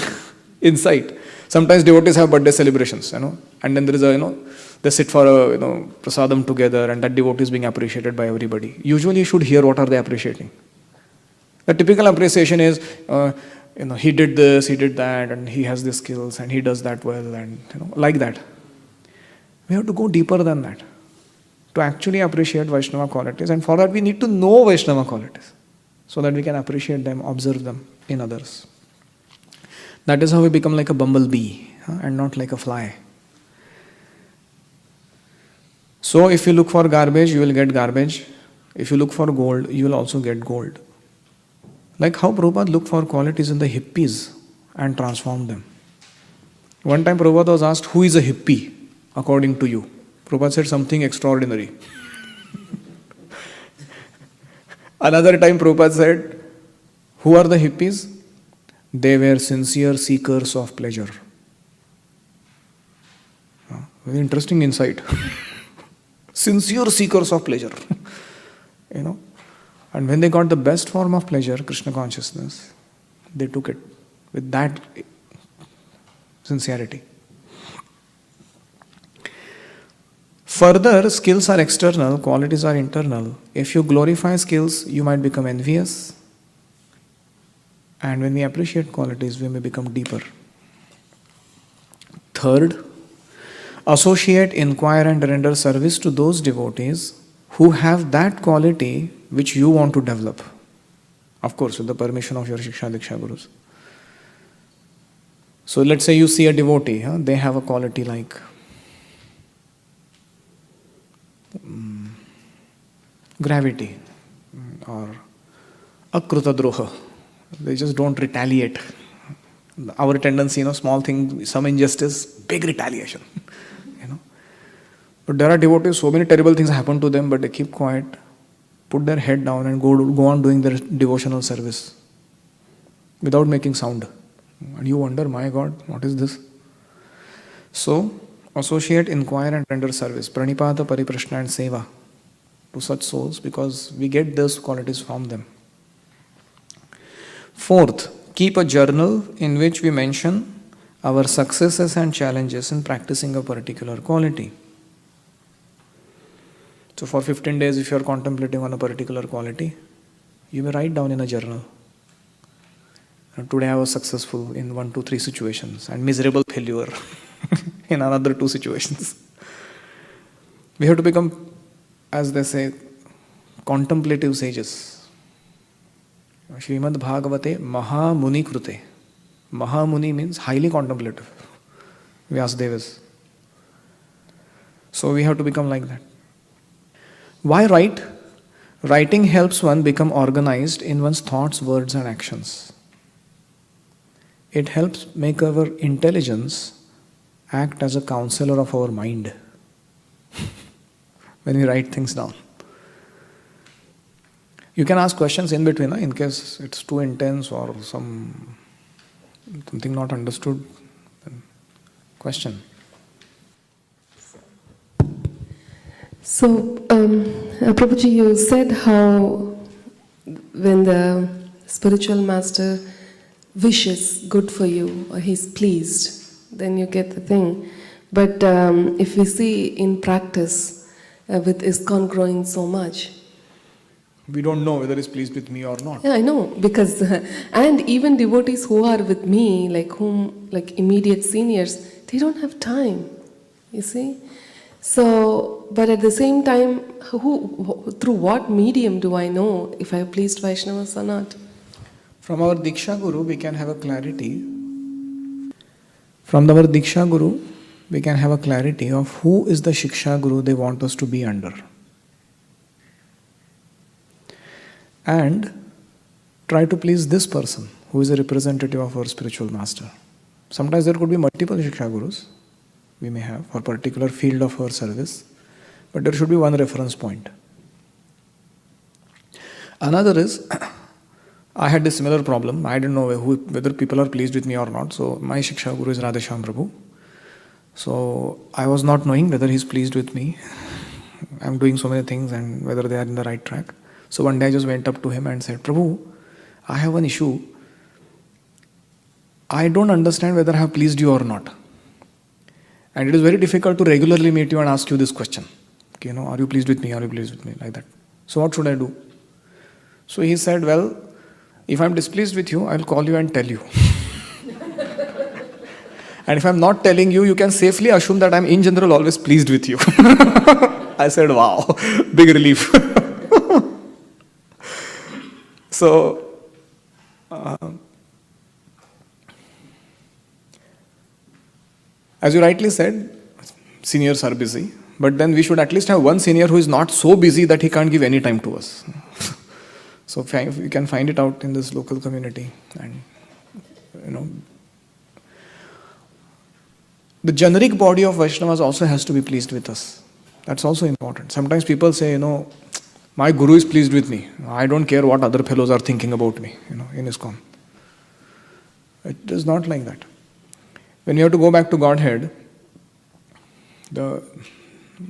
insight. Sometimes devotees have birthday celebrations, and then there is they sit for a prasadam together, and that devotee is being appreciated by everybody. Usually you should hear what are they appreciating. The typical appreciation is, he did this, he did that, and he has the skills, and he does that well, and like that. We have to go deeper than that to actually appreciate Vaishnava qualities, and for that we need to know Vaishnava qualities so that we can appreciate them, observe them in others. That is how we become like a bumblebee and not like a fly. So if you look for garbage, you will get garbage. If you look for gold, you will also get gold. Like how Prabhupada looked for qualities in the hippies and transformed them. One time Prabhupada was asked, who is a hippie according to you? Prabhupada said something extraordinary. Another time Prabhupada said, who are the hippies? They were sincere seekers of pleasure. Very interesting insight. Sincere seekers of pleasure. And when they got the best form of pleasure, Krishna consciousness, they took it with that sincerity. Further, skills are external, qualities are internal. If you glorify skills, you might become envious. And when we appreciate qualities, we may become deeper. Third, associate, inquire, and render service to those devotees who have that quality which you want to develop. Of course, with the permission of your Shiksha Diksha Gurus. So let's say you see a devotee, they have a quality like gravity or akrutadroha. They just don't retaliate. Our tendency, small thing, some injustice, big retaliation. But there are devotees, so many terrible things happen to them, but they keep quiet, put their head down and go on doing their devotional service without making sound. And you wonder, my God, what is this? So, associate, inquire and render service. Pranipata, Pariprashna and Seva to such souls, because we get those qualities from them. Fourth, keep a journal in which we mention our successes and challenges in practicing a particular quality. So for 15 days, if you are contemplating on a particular quality, you may write down in a journal. Today I was successful in 1, 2, 3 situations and miserable failure in another 2 situations. We have to become, as they say, contemplative sages. Srimad Bhagavate Mahamuni Krute. Mahamuni means highly contemplative. Vyasadevas. So we have to become like that. Why write? Writing helps one become organized in one's thoughts, words and actions. It helps make our intelligence act as a counselor of our mind when we write things down. You can ask questions in between, in case it's too intense or something not understood. Then question. So, Prabhuji, you said how when the spiritual master wishes good for you or he's pleased, then you get the thing. But if we see in practice, with ISKCON growing so much, we don't know whether he's pleased with me or not. Yeah, I know, because and even devotees who are with me, like immediate seniors, they don't have time, you see. So, but at the same time, through what medium do I know if I have pleased Vaishnavas or not? From our Diksha Guru, we can have a clarity. From our Diksha Guru, we can have a clarity of who is the Shiksha Guru they want us to be under. And try to please this person who is a representative of our spiritual master. Sometimes there could be multiple Shiksha Gurus we may have for a particular field of our service, but there should be one reference point. Another is, I had this similar problem. I didn't know whether people are pleased with me or not. So my Shiksha Guru is Radheshyam Prabhu. So I was not knowing whether he's pleased with me. I'm doing so many things and whether they are in the right track. So one day I just went up to him and said, Prabhu, I have an issue. I don't understand whether I have pleased you or not. And it is very difficult to regularly meet you and ask you this question. Are you pleased with me? Are you pleased with me? Like that. So what should I do? So he said, well, if I'm displeased with you, I'll call you and tell you. And if I'm not telling you, you can safely assume that I'm in general always pleased with you. I said, wow, big relief. So, as you rightly said, seniors are busy, but then we should at least have one senior who is not so busy that he can't give any time to us. So you can find it out in this local community, and the generic body of Vaishnavas also has to be pleased with us. That's also important. Sometimes people say, my Guru is pleased with me. I don't care what other fellows are thinking about me, in ISKCON. It is not like that. When you have to go back to Godhead, The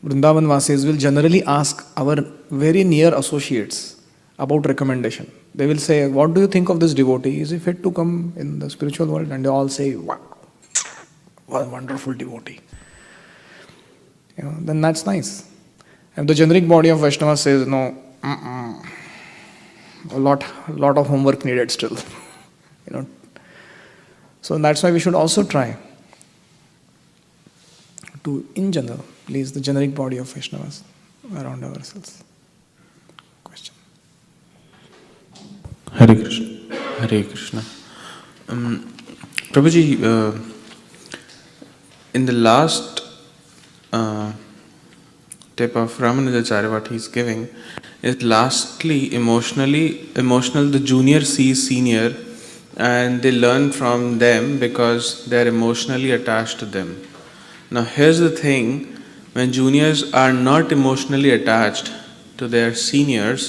Vrindavan Vasis will generally ask our very near associates about recommendation. They will say, "What do you think of this devotee? Is he fit to come in the spiritual world?" And they all say, "Wow, what a wonderful devotee." Then that's nice. And the generic body of Vaishnava says, "No, a lot of homework needed still." So that's why we should also try to, in general, please the generic body of Vaishnavas around ourselves. Question. Hare Krishna. Hare Krishna. Prabhuji, in the last tip of Ramanujacharya, what he's giving is lastly emotional. The junior sees senior, and they learn from them because they are emotionally attached to them. Now, here's the thing: when juniors are not emotionally attached to their seniors,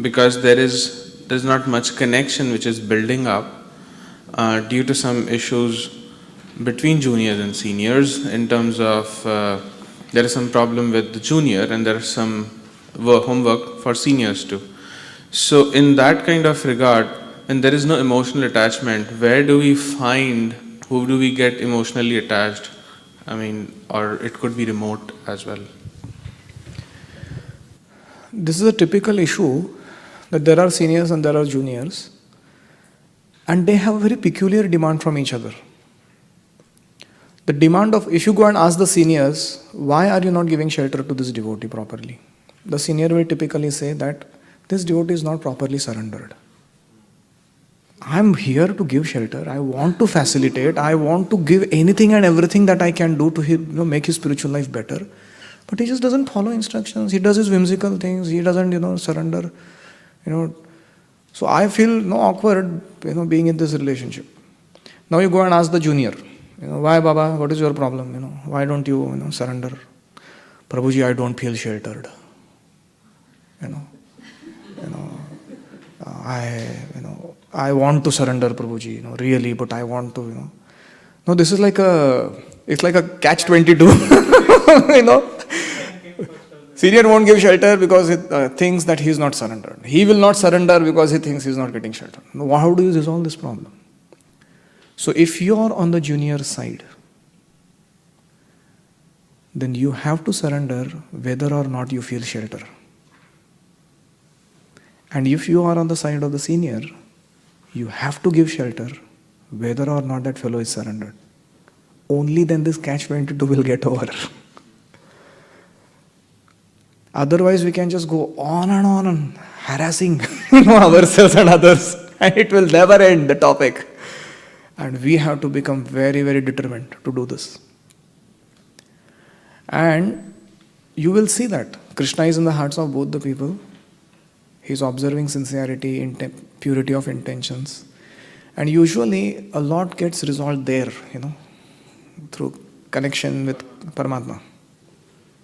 because there's not much connection which is building up due to some issues between juniors and seniors in terms of there is some problem with the junior and there is some homework for seniors too. So in that kind of regard, when there is no emotional attachment, who do we get emotionally attached? I mean, or it could be remote as well. This is a typical issue that there are seniors and there are juniors, and they have a very peculiar demand from each other. The demand of, if you go and ask the seniors, "Why are you not giving shelter to this devotee properly?" The senior will typically say that this devotee is not properly surrendered. I'm here to give shelter, I want to facilitate, I want to give anything and everything that I can do to make his spiritual life better. But he just doesn't follow instructions, he does his whimsical things, he doesn't surrender. So I feel awkward being in this relationship. Now you go and ask the junior, "Why Baba, what is your problem? Why don't you surrender?" "Prabhuji, I don't feel sheltered. I want to surrender, Prabhuji, really, but I want to, No, this is it's like a catch-22. Senior won't give shelter because he thinks that he is not surrendered. He will not surrender because he thinks he is not getting shelter. Now, how do you resolve this problem? So if you are on the junior side, then you have to surrender whether or not you feel shelter. And if you are on the side of the senior, you have to give shelter whether or not that fellow is surrendered. Only then this catch-22 will get over. Otherwise, we can just go on and harassing ourselves and others, and it will never end, the topic. And we have to become very, very determined to do this. And you will see that Krishna is in the hearts of both the people. He is observing sincerity, purity of intentions. And usually a lot gets resolved there, through connection with Paramatma.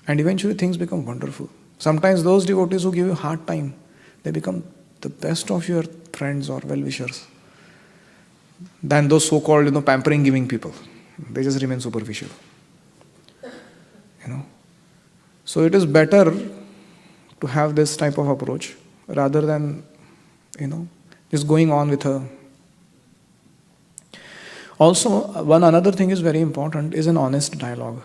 And eventually things become wonderful. Sometimes those devotees who give you a hard time, they become the best of your friends or well-wishers than those so-called pampering giving people. They just remain superficial. So it is better to have this type of approach rather than just going on with her. Also, one another thing is very important is an honest dialogue.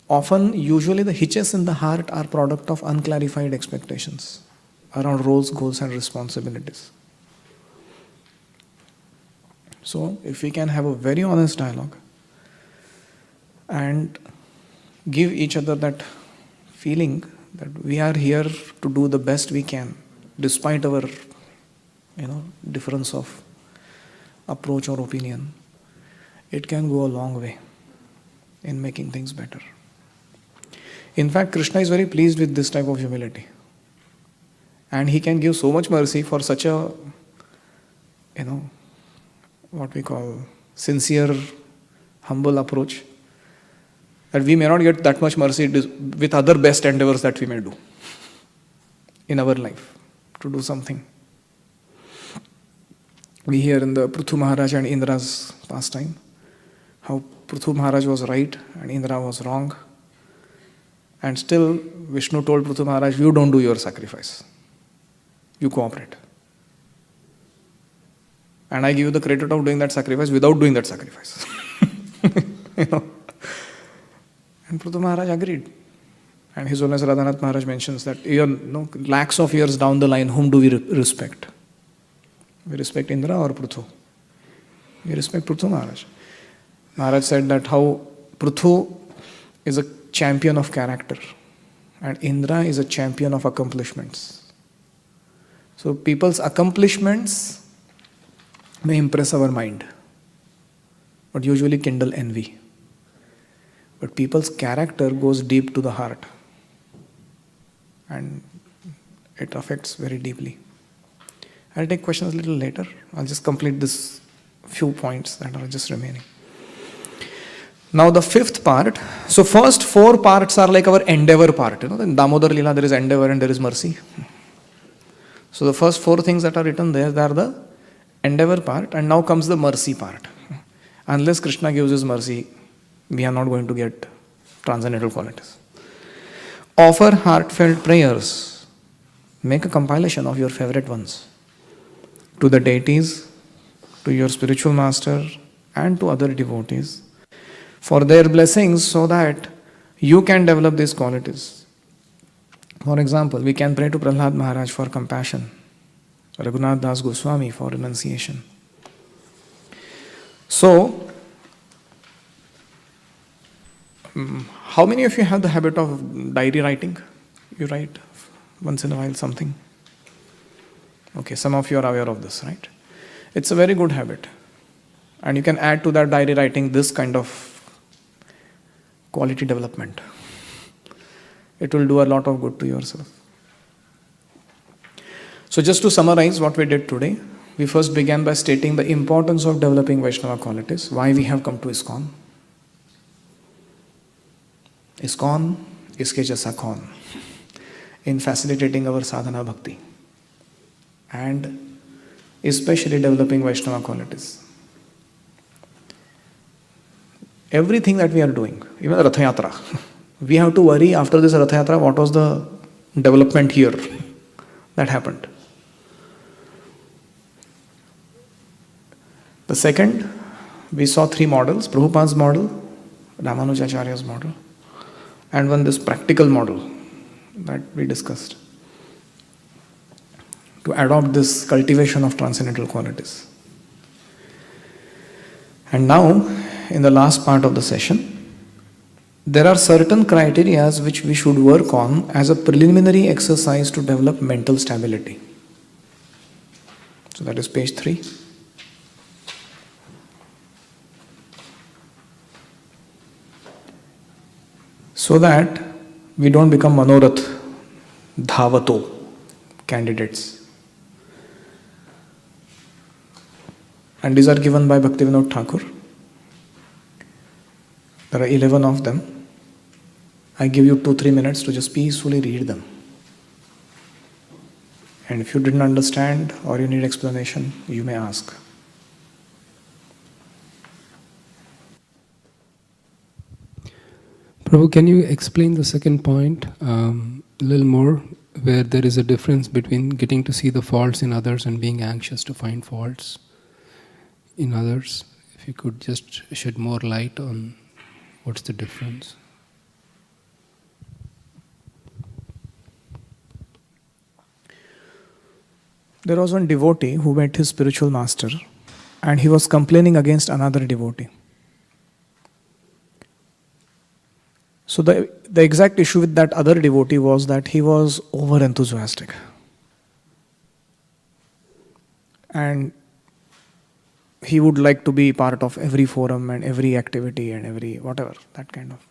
Often, usually the hitches in the heart are product of unclarified expectations around roles, goals and responsibilities. So, if we can have a very honest dialogue and give each other that feeling that we are here to do the best we can despite our difference of approach or opinion, it can go a long way in making things better. In fact, Krishna is very pleased with this type of humility. And he can give so much mercy for such a, what we call sincere, humble approach, that we may not get that much mercy with other best endeavors that we may do in our life to do something. We hear in the Prithu Maharaj and Indra's pastime how Prithu Maharaj was right and Indra was wrong. And still, Vishnu told Prithu Maharaj, you don't do your sacrifice. You cooperate. And I give you the credit of doing that sacrifice without doing that sacrifice. You know. And Prithu Maharaj agreed. And His Holiness Radhanath Maharaj mentions that lakhs of years down the line, whom do we respect? We respect Indra or Prithu? We respect Prithu Maharaj. Maharaj said that how Prithu is a champion of character and Indra is a champion of accomplishments. So people's accomplishments may impress our mind, but usually kindle envy. But people's character goes deep to the heart and it affects very deeply. I'll take questions a little later. I'll just complete this few points that are just remaining. Now the fifth part. So first 4 parts are like our endeavor part. In Damodar Leela there is endeavor and there is mercy. So the first 4 things that are written there, they are the endeavor part, and now comes the mercy part. Unless Krishna gives his mercy, we are not going to get transcendental qualities. Offer heartfelt prayers. Make a compilation of your favorite ones to the deities, to your spiritual master, and to other devotees for their blessings so that you can develop these qualities. For example, we can pray to Prahlad Maharaj for compassion, Raghunath Das Goswami for renunciation. So, how many of you have the habit of diary writing? You write once in a while something? Okay, some of you are aware of this, right? It's a very good habit. And you can add to that diary writing this kind of quality development. It will do a lot of good to yourself. So just to summarize what we did today, we first began by stating the importance of developing Vaishnava qualities, why we have come to ISKCON. ISKCON, iske jaisa kaun, in facilitating our sadhana bhakti and especially developing Vaishnava qualities. Everything that we are doing, even Rath Yatra, we have to worry after this Rath Yatra, what was the development here that happened. The second, we saw 3 models, Prabhupada's model, Ramanujacharya's model, and one this practical model that we discussed to adopt this cultivation of transcendental qualities. And now, in the last part of the session, there are certain criteria which we should work on as a preliminary exercise to develop mental stability. So that is page 3. So that we don't become Manorath, Dhavato candidates. And these are given by Bhaktivinoda Thakur. There are 11 of them. I give you 2-3 minutes to just peacefully read them. And if you didn't understand or you need explanation, you may ask. Prabhu, can you explain the second point a little more, where there is a difference between getting to see the faults in others and being anxious to find faults in others? If you could just shed more light on what's the difference. There was one devotee who met his spiritual master and he was complaining against another devotee. So the exact issue with that other devotee was that he was over enthusiastic. And he would like to be part of every forum and every activity and every whatever, that kind of.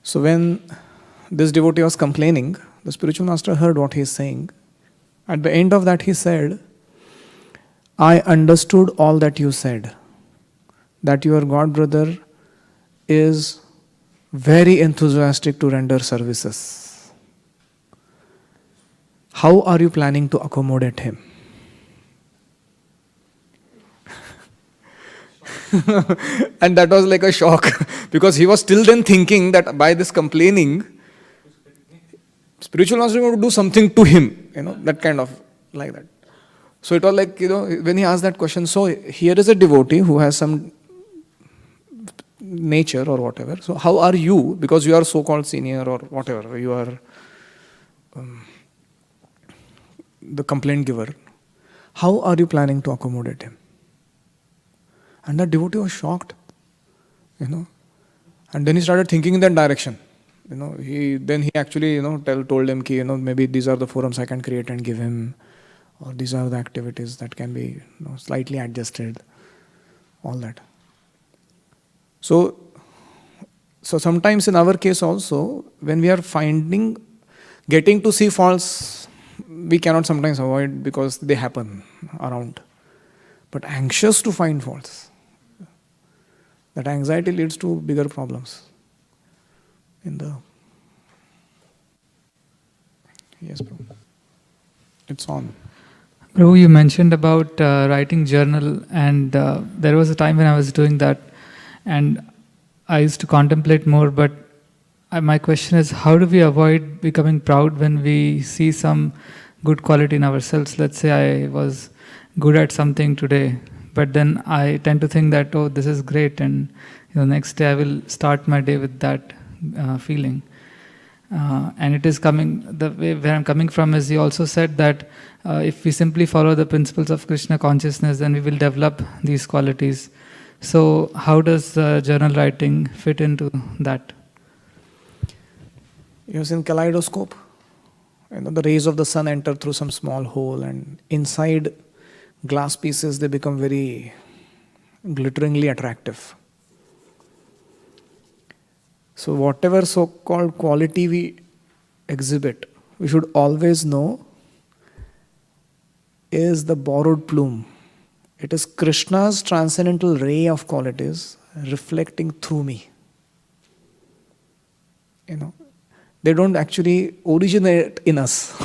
So when this devotee was complaining, the spiritual master heard what he is saying. At the end of that he said, I understood all that you said, that your god brother is very enthusiastic to render services. How are you planning to accommodate him? And that was like a shock because he was still then thinking that by this complaining, spiritual master is going to do something to him, that kind of like that. So it was like, when he asked that question, so here is a devotee who has some nature or whatever. So how are you, because you are so-called senior or whatever, you are the complaint giver, how are you planning to accommodate him? And that devotee was shocked, and then he started thinking in that direction. He actually, told him, maybe these are the forums I can create and give him, or these are the activities that can be, slightly adjusted, all that. So sometimes in our case also, when we are getting to see faults, we cannot sometimes avoid because they happen around. But anxious to find faults, that anxiety leads to bigger problems. Yes, bro. It's on. Prabhu, you mentioned about writing journal, and there was a time when I was doing that, and I used to contemplate more, but my question is, how do we avoid becoming proud when we see some good quality in ourselves? Let's say I was good at something today, but then I tend to think that, oh, this is great, and next day I will start my day with that feeling. And it is coming, the way where I'm coming from is, you also said that if we simply follow the principles of Krishna consciousness, then we will develop these qualities. So how does journal writing fit into that? You've seen kaleidoscope? The rays of the sun enter through some small hole, and inside glass pieces they become very glitteringly attractive. So whatever so-called quality we exhibit, we should always know is the borrowed plume. It is Krishna's transcendental ray of qualities reflecting through me. They don't actually originate in us,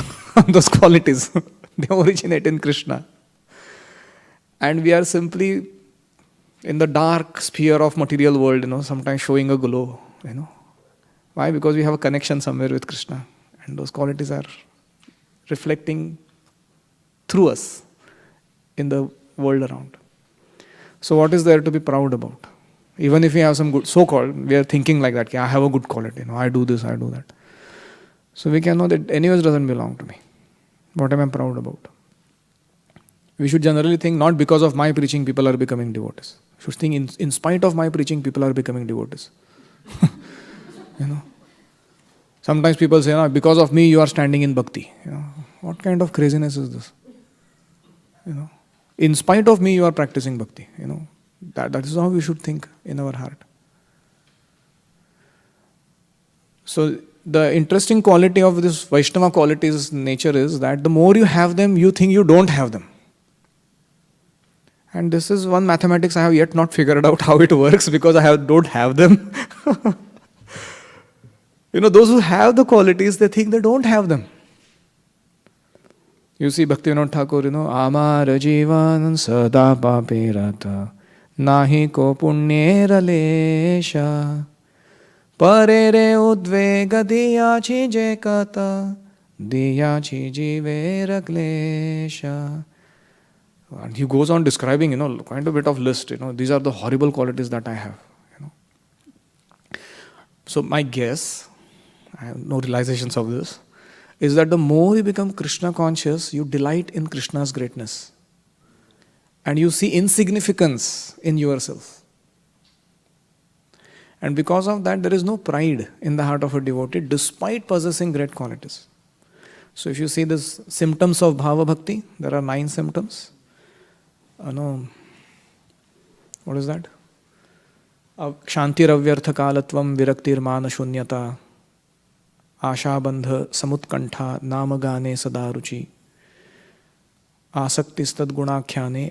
those qualities. They originate in Krishna. And we are simply in the dark sphere of material world, sometimes showing a glow. Why? Because we have a connection somewhere with Krishna, and those qualities are reflecting through us in the world around. So what is there to be proud about? Even if we have some good, so-called, we are thinking like that, I have a good quality, I do this, I do that. So we can know that anyways doesn't belong to me. What am I proud about? We should generally think, not because of my preaching people are becoming devotees. We should think, in spite of my preaching people are becoming devotees. Sometimes people say, because of me you are standing in bhakti. What kind of craziness is this? In spite of me you are practicing bhakti. That is how we should think in our heart. So the interesting quality of this Vaishnava qualities nature is that the more you have them, you think you don't have them. And this is one mathematics I have yet not figured out how it works, because I don't have them. Those who have the qualities, they think they don't have them. You see Bhaktivinoda Thakur, Amar jivan sada papirata nahi ko punyera lesha parere udvega diyachi jekata diyachi jivera klesha. And he goes on describing, quite a bit of list, these are the horrible qualities that I have. So my guess, I have no realizations of this, is that the more you become Krishna conscious, you delight in Krishna's greatness. And you see insignificance in yourself. And because of that, there is no pride in the heart of a devotee, despite possessing great qualities. So if you see these symptoms of Bhava Bhakti, there are 9 symptoms. What is that? Kshantir avyartha kalatvam viraktir mana shunyata आशाबंध समुत्कंठा नाम गाने सदा रुचि आसक्तिस्तद गुणाख्याने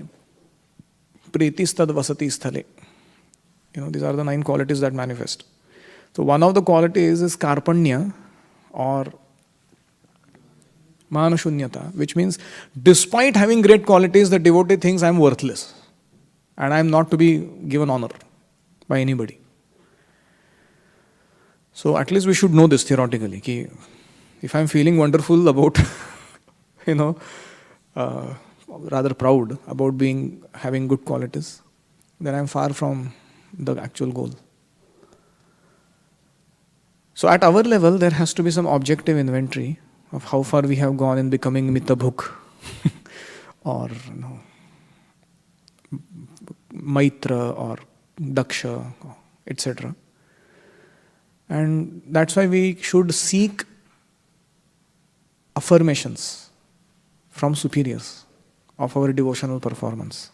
प्रीतिस्तद वसति स्थले. These are the 9 qualities that manifest. So one of the qualities is karpanya or manashunyata, which means despite having great qualities, the devotee thinks I am worthless. and I am not to be given honor by anybody. So at least we should know this theoretically. Ki if I am feeling wonderful about, rather proud about having good qualities, then I am far from the actual goal. So at our level, there has to be some objective inventory of how far we have gone in becoming Mitabhuk or Maitra or Daksha, etc. And that's why we should seek affirmations from superiors of our devotional performance,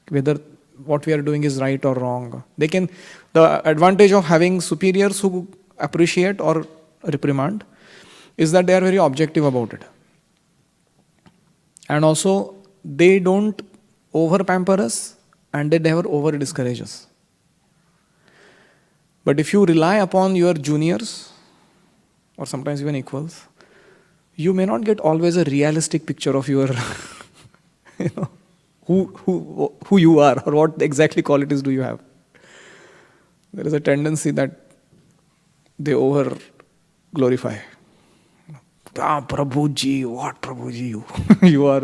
whether what we are doing is right or wrong. The advantage of having superiors who appreciate or reprimand is that they are very objective about it. And also, they don't over pamper us and they never over discourage us. But if you rely upon your juniors or sometimes even equals, you may not get always a realistic picture of your who you are or what exactly qualities do you have. There is a tendency that they over glorify. Prabhuji, what Prabhuji you? You are,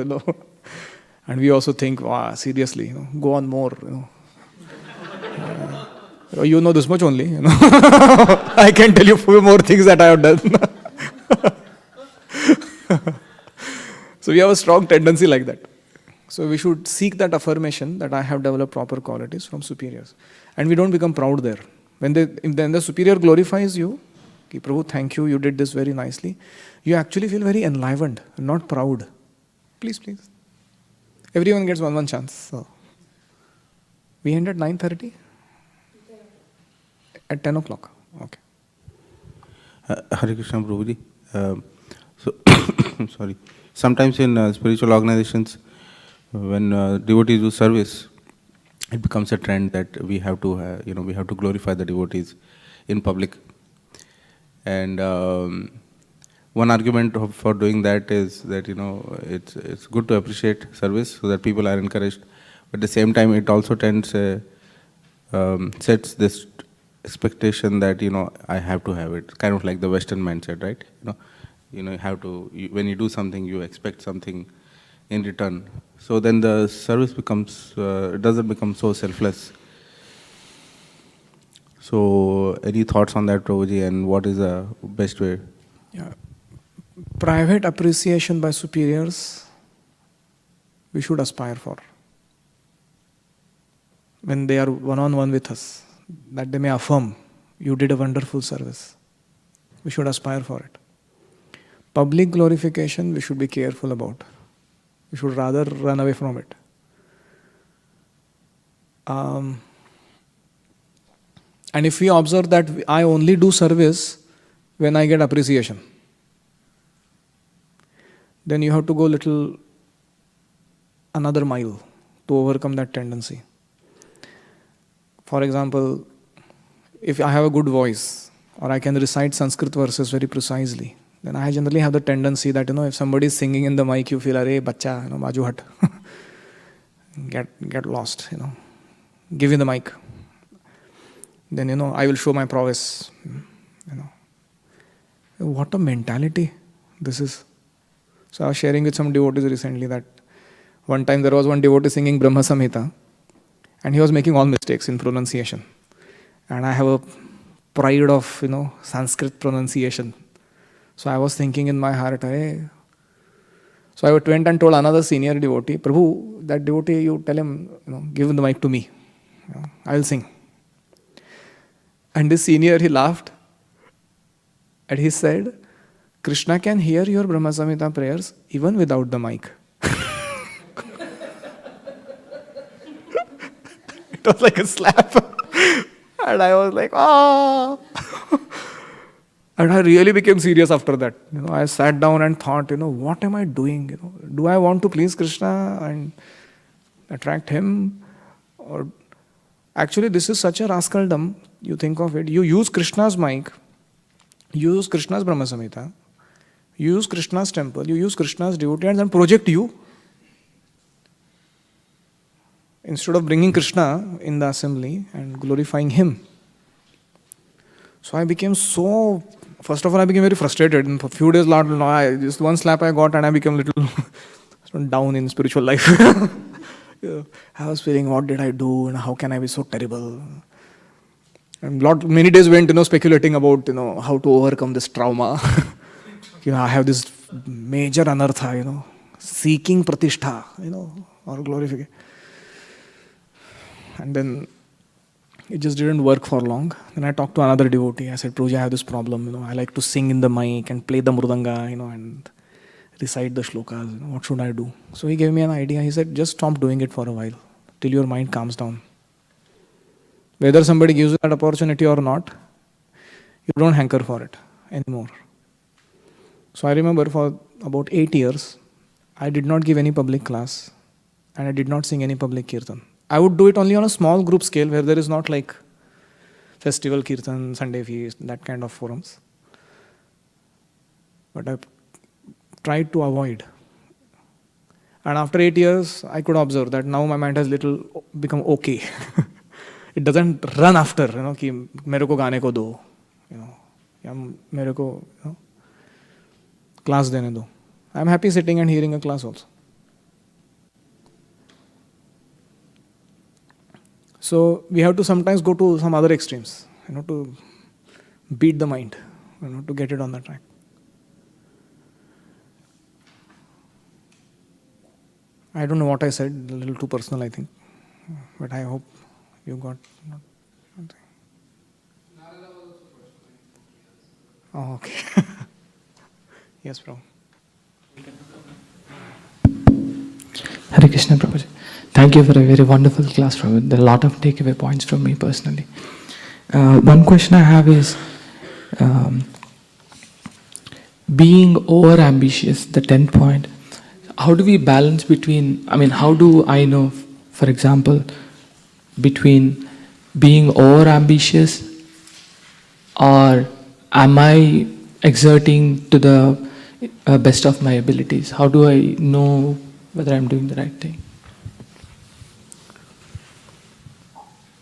And we also think, wow, seriously, go on more, you know this much only, I can tell you few more things that I have done. So we have a strong tendency like that. So we should seek that affirmation that I have developed proper qualities from superiors. And we don't become proud there. When the superior glorifies you, Ki Prabhu, thank you, you did this very nicely, you actually feel very enlivened, not proud. Please. Everyone gets one chance. So we end at 9:30? At 10 o'clock. Okay. Hare Krishna Prabhuji. Sorry. Sometimes in spiritual organizations, when devotees do service, it becomes a trend that we have to, we have to glorify the devotees in public. And one argument for doing that is that it's good to appreciate service so that people are encouraged. But at the same time, it also sets this expectation that I have to have it. Kind of like the Western mindset, right? You have to. When you do something, you expect something in return. So then the service doesn't become so selfless. So any thoughts on that, Prabhuji, and what is the best way? Yeah. Private appreciation by superiors, we should aspire for. When they are one-on-one with us, that they may affirm, you did a wonderful service. We should aspire for it. Public glorification, we should be careful about. We should rather run away from it. And if we observe that I only do service when I get appreciation, then you have to go another mile to overcome that tendency. For example, if I have a good voice or I can recite Sanskrit verses very precisely, then I generally have the tendency that if somebody is singing in the mic, you feel, "Arey bacha, baju hat." Get lost, Give me the mic. Then I will show my prowess. What a mentality this is. So I was sharing with some devotees recently that one time there was one devotee singing Brahma Samhita and he was making all mistakes in pronunciation. And I have a pride of Sanskrit pronunciation. So I was thinking in my heart, hey. So I went and told another senior devotee, Prabhu, that devotee, you tell him, give the mic to me. I will sing. And this senior, he laughed and he said, Krishna can hear your Brahma Samhita prayers even without the mic. It was like a slap. And I was like, ah. And I really became serious after that. I sat down and thought, what am I doing? Do I want to please Krishna and attract him? Or actually, this is such a rascaldom. You think of it. You use Krishna's mic, you use Krishna's Brahma Samhita, you use Krishna's temple, you use Krishna's devotee, and then project you. instead of bringing Krishna in the assembly and glorifying him. So I became so, first of all, I became very frustrated. And for a few days, just one slap I got and I became a little down in spiritual life. I was feeling, what did I do and how can I be so terrible? And many days went, speculating about, how to overcome this trauma. I have this major anartha, seeking pratishtha, or glorification. And then it just didn't work for long. Then I talked to another devotee. I said, Prabhuji, I have this problem. I like to sing in the mic and play the mridanga, and recite the shlokas. What should I do? So he gave me an idea. He said, just stop doing it for a while till your mind calms down. Whether somebody gives you that opportunity or not, you don't hanker for it anymore. So I remember for about 8 years, I did not give any public class and I did not sing any public kirtan. I would do it only on a small group scale where there is not like festival kirtan, Sunday feast, that kind of forums. But I tried to avoid. And after 8 years, I could observe that now my mind has little become okay. It doesn't run after, कि मेरे को गाने को दो, या मेरे को, class देने दो. I'm happy sitting and hearing a class also. So we have to sometimes go to some other extremes, to beat the mind, to get it on the track. I don't know what I said, a little too personal, I think. But I hope you got something. Oh, okay. Yes, bro. Hare Krishna, Prabhuji. Thank you for a very wonderful class, Prabhuji. There are a lot of takeaway points from me personally. One question I have is, being over ambitious, the 10th point, how do we balance between, how do I know, for example, between being over ambitious or am I exerting to the best of my abilities? How do I know whether I'm doing the right thing?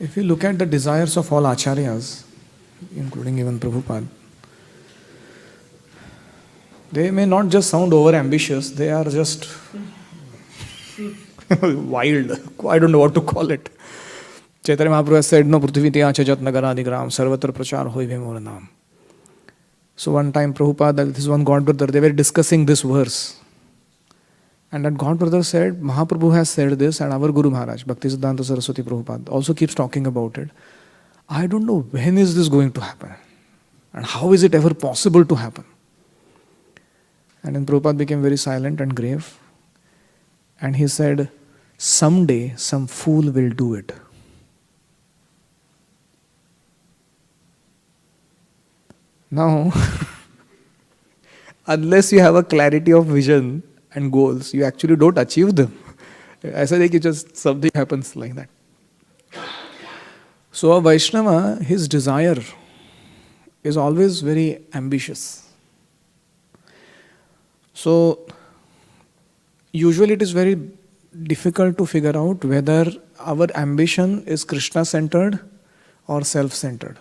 If you look at the desires of all acharyas, including even Prabhupada, they may not just sound over ambitious, they are just wild. I don't know what to call it. Chaitanya Mahaprabhu has said, no prithviti acha jat nagaradigram, sarvatra prachar hoi bhimor naam. So one time Prabhupada, this one God brother, they were discussing this verse. And that God brother said, Mahaprabhu has said this and our Guru Maharaj, Bhaktisiddhanta Saraswati Prabhupada, also keeps talking about it. I don't know when is this going to happen and how is it ever possible to happen. And then Prabhupada became very silent and grave. And he said, someday some fool will do it. Now, unless you have a clarity of vision and goals, you actually don't achieve them. I say like just something happens like that. So a Vaishnava, his desire is always very ambitious. So usually it is very difficult to figure out whether our ambition is Krishna-centered or self-centered.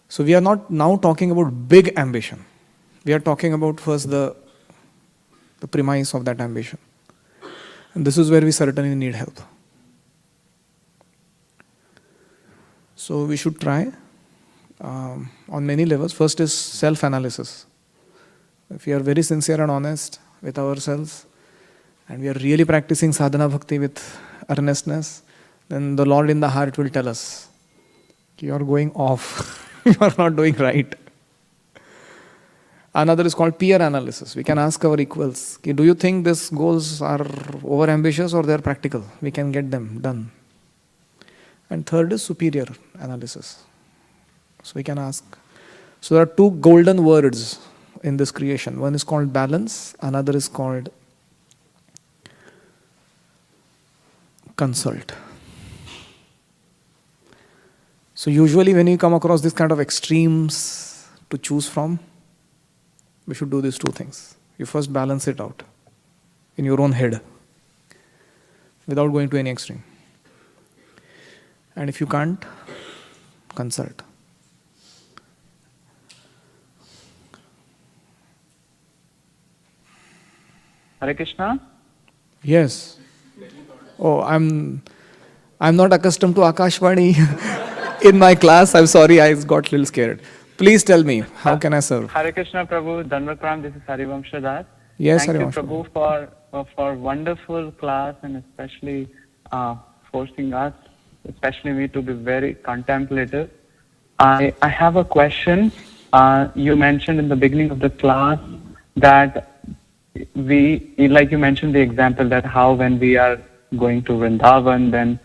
So we are not now talking about big ambition. We are talking about first the premise of that ambition. And this is where we certainly need help. So we should try on many levels. First is self-analysis. If we are very sincere and honest with ourselves, and we are really practicing sadhana bhakti with earnestness, then the Lord in the heart will tell us, you are going off, you are not doing right. Another is called peer analysis. We can ask our equals, do you think these goals are over ambitious or they are practical? We can get them done. And third is superior analysis. So we can ask. So there are two golden words in this creation. One is called balance, another is called consult. So usually when you come across this kind of extremes to choose from, we should do these two things. You first balance it out in your own head. without going to any extreme. And if you can't, consult. Hare Krishna. Yes. Oh, I'm not accustomed to Akashvani in my class. I'm sorry, I got a little scared. Please tell me, how can I serve? Hare Krishna Prabhu, Dhanvakram, this is Harivamsha Das. Yes, Thank you Harivamsha. Prabhu for wonderful class and especially forcing us, especially me, to be very contemplative. I have a question. You mentioned in the beginning of the class that like you mentioned the example that how when we are going to Vrindavan, then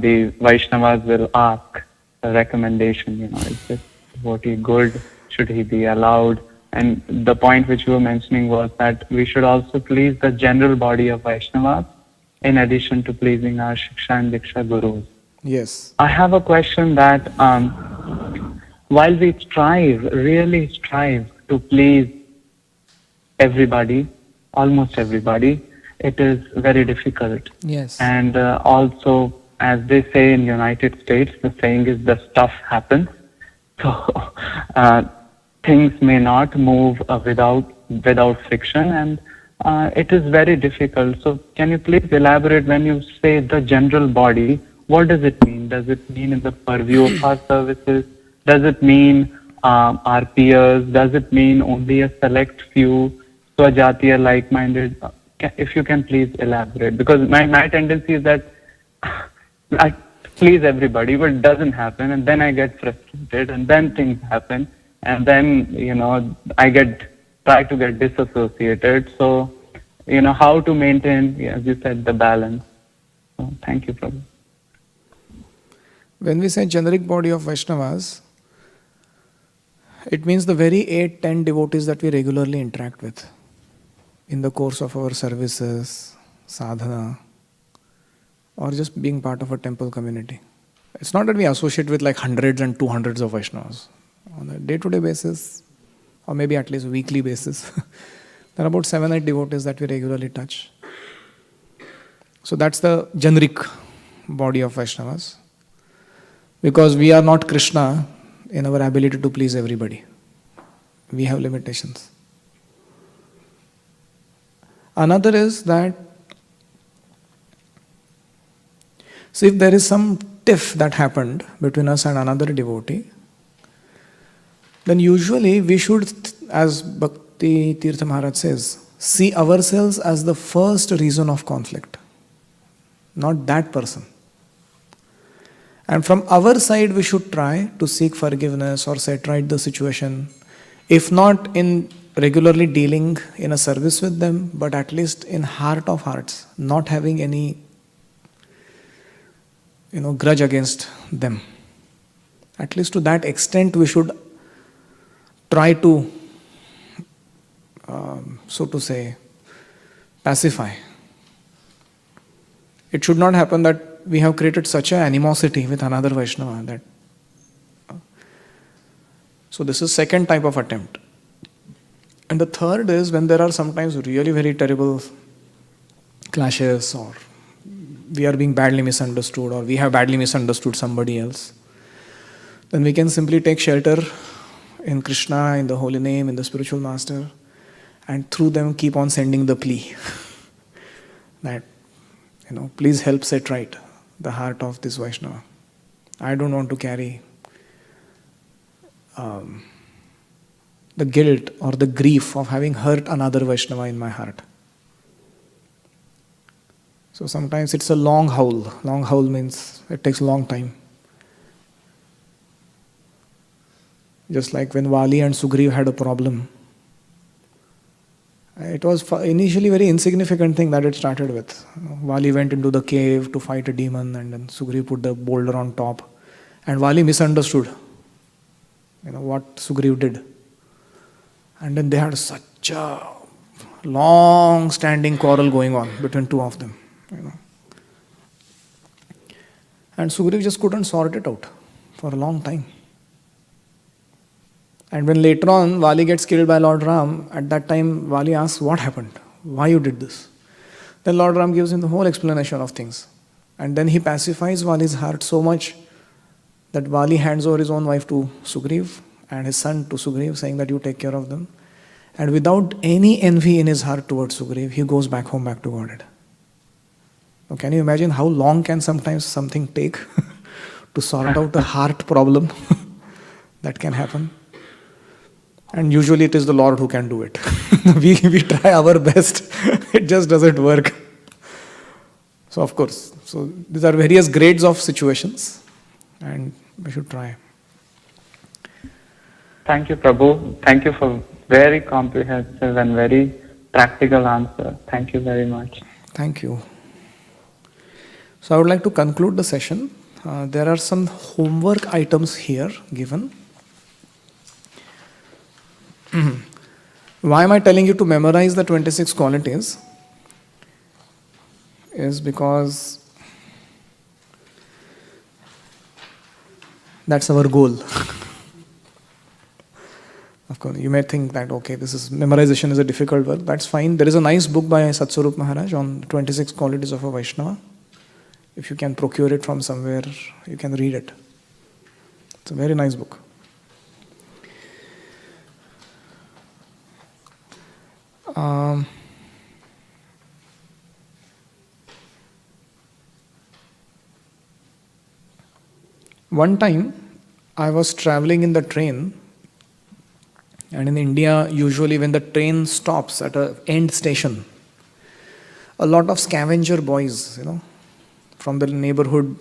the Vaishnavas will ask a recommendation, is this devotee good? Should he be allowed? And the point which you were mentioning was that we should also please the general body of Vaishnavas in addition to pleasing our Shiksha and Diksha gurus. Yes. I have a question that while we really strive to please everybody, almost everybody, it is very difficult. Yes. And also, as they say in United States, the saying is the stuff happens. So things may not move without friction, and it is very difficult. So can you please elaborate when you say the general body, what does it mean? Does it mean in the purview of our services? Does it mean our peers? Does it mean only a select few Swajatiya like-minded? If you can please elaborate, because my tendency is that I please everybody, but it doesn't happen, and then I get frustrated, and then things happen, and then I try to get disassociated. So how to maintain, as you said, the balance. So thank you, Prabhu. When we say generic body of Vaishnavas, it means the very 8-10 devotees that we regularly interact with in the course of our services, sadhana, or just being part of a temple community. It's not that we associate with like hundreds and 200s of Vaishnavas. On a day-to-day basis, or maybe at least weekly basis, there are about 7-8 devotees that we regularly touch. So that's the generic body of Vaishnavas. Because we are not Krishna in our ability to please everybody. We have limitations. Another is that, so if there is some tiff that happened between us and another devotee, then usually we should, as Bhakti Tirtha Maharaj says, see ourselves as the first reason of conflict, not that person. And from our side, we should try to seek forgiveness or set right the situation. If not in regularly dealing in a service with them, but at least in heart of hearts, not having any grudge against them. At least to that extent, we should try to, so to say, pacify. It should not happen that we have created such an animosity with another Vaishnava that. So this is second type of attempt. And the third is when there are sometimes really very terrible clashes, or we are being badly misunderstood, or we have badly misunderstood somebody else, then we can simply take shelter in Krishna, in the holy name, in the spiritual master, and through them keep on sending the plea that, please help set right the heart of this Vaishnava. I don't want to carry the guilt or the grief of having hurt another Vaishnava in my heart. So sometimes it's a long howl. Long howl means it takes a long time. Just like when Vali and Sugriv had a problem. It was initially very insignificant thing that it started with. Vali went into the cave to fight a demon, and then Sugriv put the boulder on top. And Vali misunderstood what Sugriv did. And then they had such a long-standing quarrel going on between two of them. And Sugriv just couldn't sort it out for a long time. And when later on Vali gets killed by Lord Ram, at that time Vali asks, what happened? Why you did this? Then Lord Ram gives him the whole explanation of things. And then he pacifies Vali's heart so much that Vali hands over his own wife to Sugriv and his son to Sugriv, saying that you take care of them. And without any envy in his heart towards Sugriv, he goes back home, back to Godhead. Now, can you imagine how long can sometimes something take to sort out a heart problem that can happen? And usually it is the Lord who can do it. we try our best, it just doesn't work. So of course, so these are various grades of situations and we should try. Thank you, Prabhu. Thank you for very comprehensive and very practical answer. Thank you very much. Thank you. So I would like to conclude the session. There are some homework items here given. Why am I telling you to memorize the 26 qualities? Is because that's our goal. Of course, you may think that, okay, memorization is a difficult work. That's fine. There is a nice book by Satswarup Maharaj on 26 qualities of a Vaishnava. If you can procure it from somewhere, you can read it. It's a very nice book. One time, I was traveling in the train, and in India, usually when the train stops at an end station, a lot of scavenger boys, from the neighborhood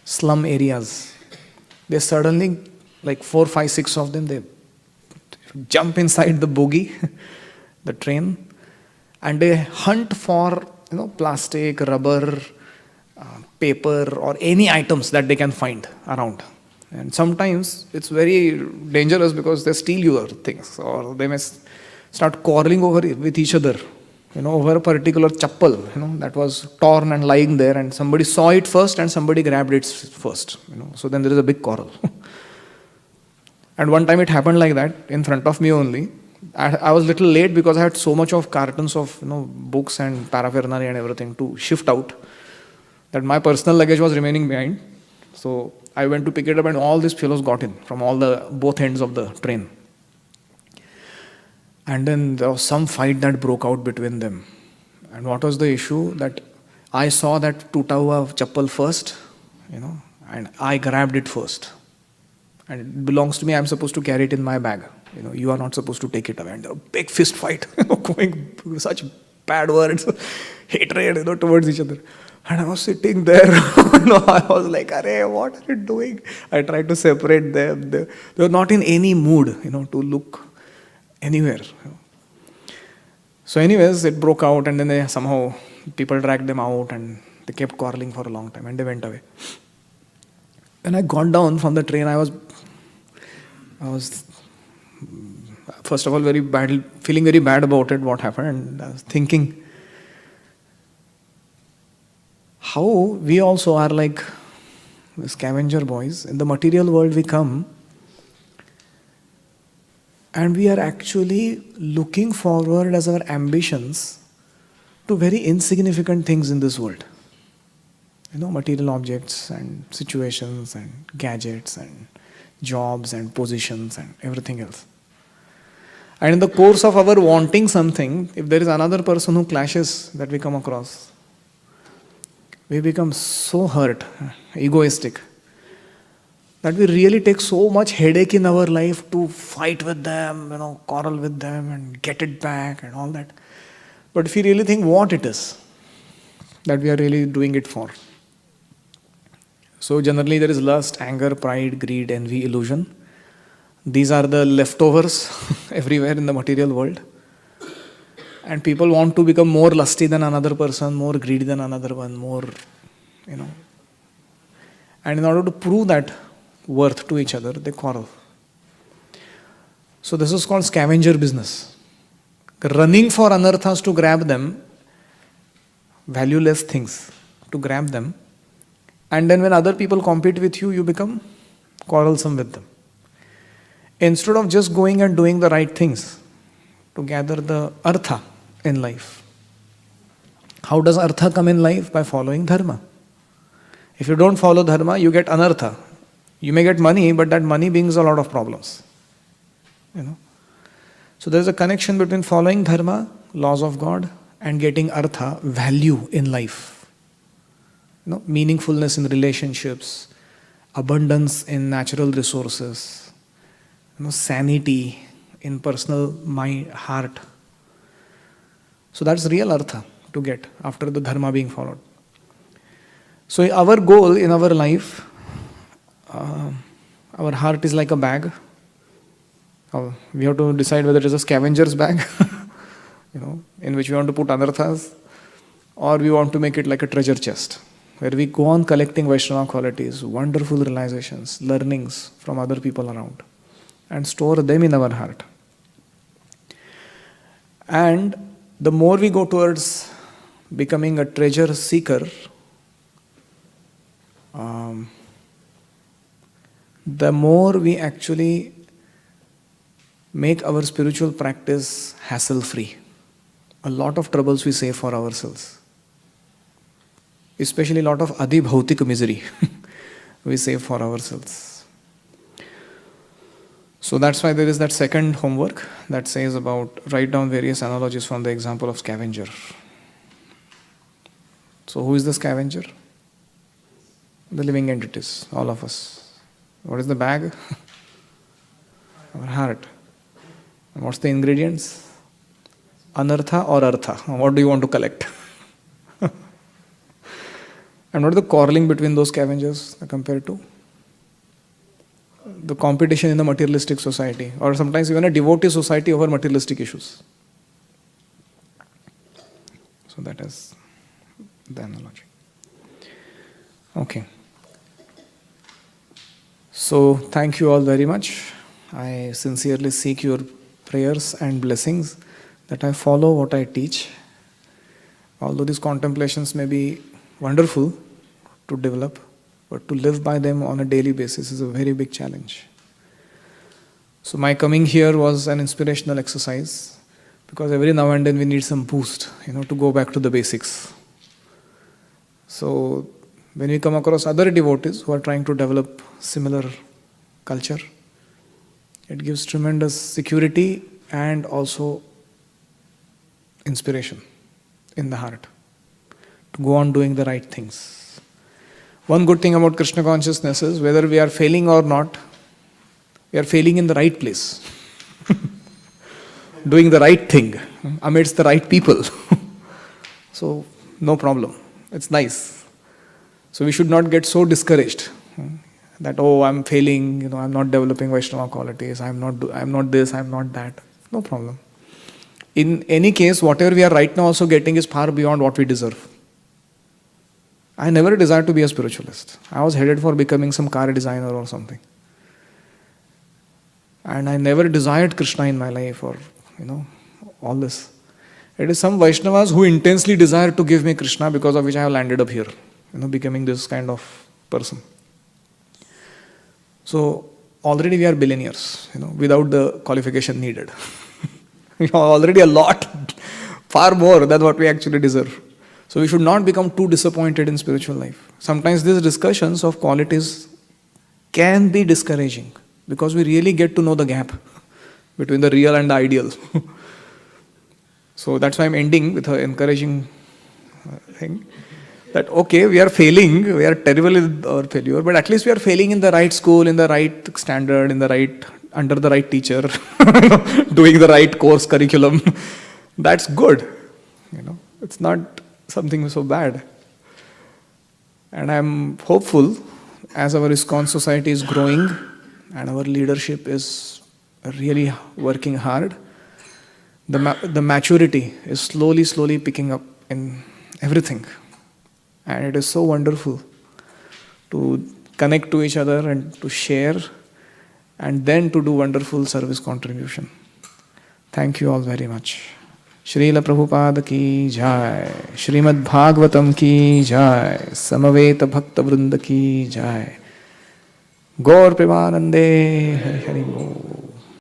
slum areas, they suddenly, like 4, 5, 6 of them, they jump inside the bogie, the train, and they hunt for plastic, rubber, paper, or any items that they can find around. And sometimes it's very dangerous because they steal your things, or they may start quarreling with each other, over a particular chappal, that was torn and lying there, and somebody saw it first and somebody grabbed it first, so then there is a big quarrel. And one time it happened like that in front of me only. I was a little late because I had so much of cartons of books and paraphernalia and everything to shift out, that my personal luggage was remaining behind. So I went to pick it up and all these fellows got in from both ends of the train. And then there was some fight that broke out between them. And what was the issue? That I saw that tuta hua chappal first, and I grabbed it first. And it belongs to me, I'm supposed to carry it in my bag. You are not supposed to take it away. And a big fist fight, going such bad words, hatred, towards each other. And I was sitting there, I was like, "Arey, what are you doing?" I tried to separate them. They were not in any mood, to look anywhere. So anyways, it broke out, and then somehow people dragged them out and they kept quarreling for a long time and they went away. When I got down from the train, I was first of all feeling very bad about it, what happened, and I was thinking how we also are like the scavenger boys. In the material world we come and we are actually looking forward as our ambitions to very insignificant things in this world. Material objects and situations and gadgets and jobs and positions and everything else. And in the course of our wanting something, if there is another person who clashes that we come across, we become so hurt, egoistic, that we really take so much headache in our life to fight with them, quarrel with them and get it back and all that. But if you really think what it is that we are really doing it for. So generally there is lust, anger, pride, greed, envy, illusion. These are the leftovers everywhere in the material world. And people want to become more lusty than another person, more greedy than another one, more, And in order to prove that worth to each other, they quarrel. So this is called scavenger business. Running for anarthas to grab them, valueless things to grab them. And then when other people compete with you, you become quarrelsome with them. Instead of just going and doing the right things to gather the artha in life. How does artha come in life? By following dharma. If you don't follow dharma, you get anartha. You may get money, but that money brings a lot of problems. So there is a connection between following dharma, laws of God, and getting artha, value in life. Meaningfulness in relationships, abundance in natural resources, sanity in personal mind, heart. So that's real artha to get after the dharma being followed. So our goal in our life, our heart is like a bag. We have to decide whether it is a scavenger's bag, in which we want to put anarthas, or we want to make it like a treasure chest, where we go on collecting Vaishnava qualities, wonderful realizations, learnings from other people around, and store them in our heart. And the more we go towards becoming a treasure seeker, the more we actually make our spiritual practice hassle-free. A lot of troubles we save for ourselves. Especially a lot of adi bhautik misery we save for ourselves. So that's why there is that second homework that says about write down various analogies from the example of scavenger. So who is the scavenger? The living entities, all of us. What is the bag? Our heart. And what's the ingredients? Anartha or artha? What do you want to collect? And what is the quarreling between those scavengers compared to? The competition in the materialistic society, or sometimes even a devotee society over materialistic issues. So that is the analogy. Okay. So thank you all very much. I sincerely seek your prayers and blessings that I follow what I teach. Although these contemplations may be wonderful to develop, but to live by them on a daily basis is a very big challenge. So my coming here was an inspirational exercise, because every now and then we need some boost, to go back to the basics. So when we come across other devotees who are trying to develop similar culture, it gives tremendous security and also inspiration in the heart to go on doing the right things. One good thing about Krishna consciousness is whether we are failing or not, we are failing in the right place. Doing the right thing amidst the right people. So, no problem. It's nice. So we should not get so discouraged that, oh, I'm failing, I'm not developing Vaishnava qualities, I'm not this, I'm not that. No problem. In any case, whatever we are right now also getting is far beyond what we deserve. I never desired to be a spiritualist. I was headed for becoming some car designer or something. And I never desired Krishna in my life or, all this. It is some Vaishnavas who intensely desire to give me Krishna, because of which I have landed up here, becoming this kind of person. So already we are billionaires, without the qualification needed. We are already a lot, far more than what we actually deserve. So we should not become too disappointed in spiritual life. Sometimes these discussions of qualities can be discouraging, because we really get to know the gap between the real and the ideal. So that's why I'm ending with an encouraging thing. That okay, we are failing, we are terrible in our failure, but at least we are failing in the right school, in the right standard, under the right teacher, doing the right course curriculum. That's good. It's not something so bad. And I'm hopeful, as our ISKCON society is growing and our leadership is really working hard, the maturity is slowly picking up in everything. And it is so wonderful to connect to each other and to share, and then to do wonderful service contribution. Thank you all very much. Srila Prabhupada ki jai, Srimad Bhagavatam ki jai, Samaveta Bhakta Vrinda ki jai. Gaur Premanande Hari Hari Bol.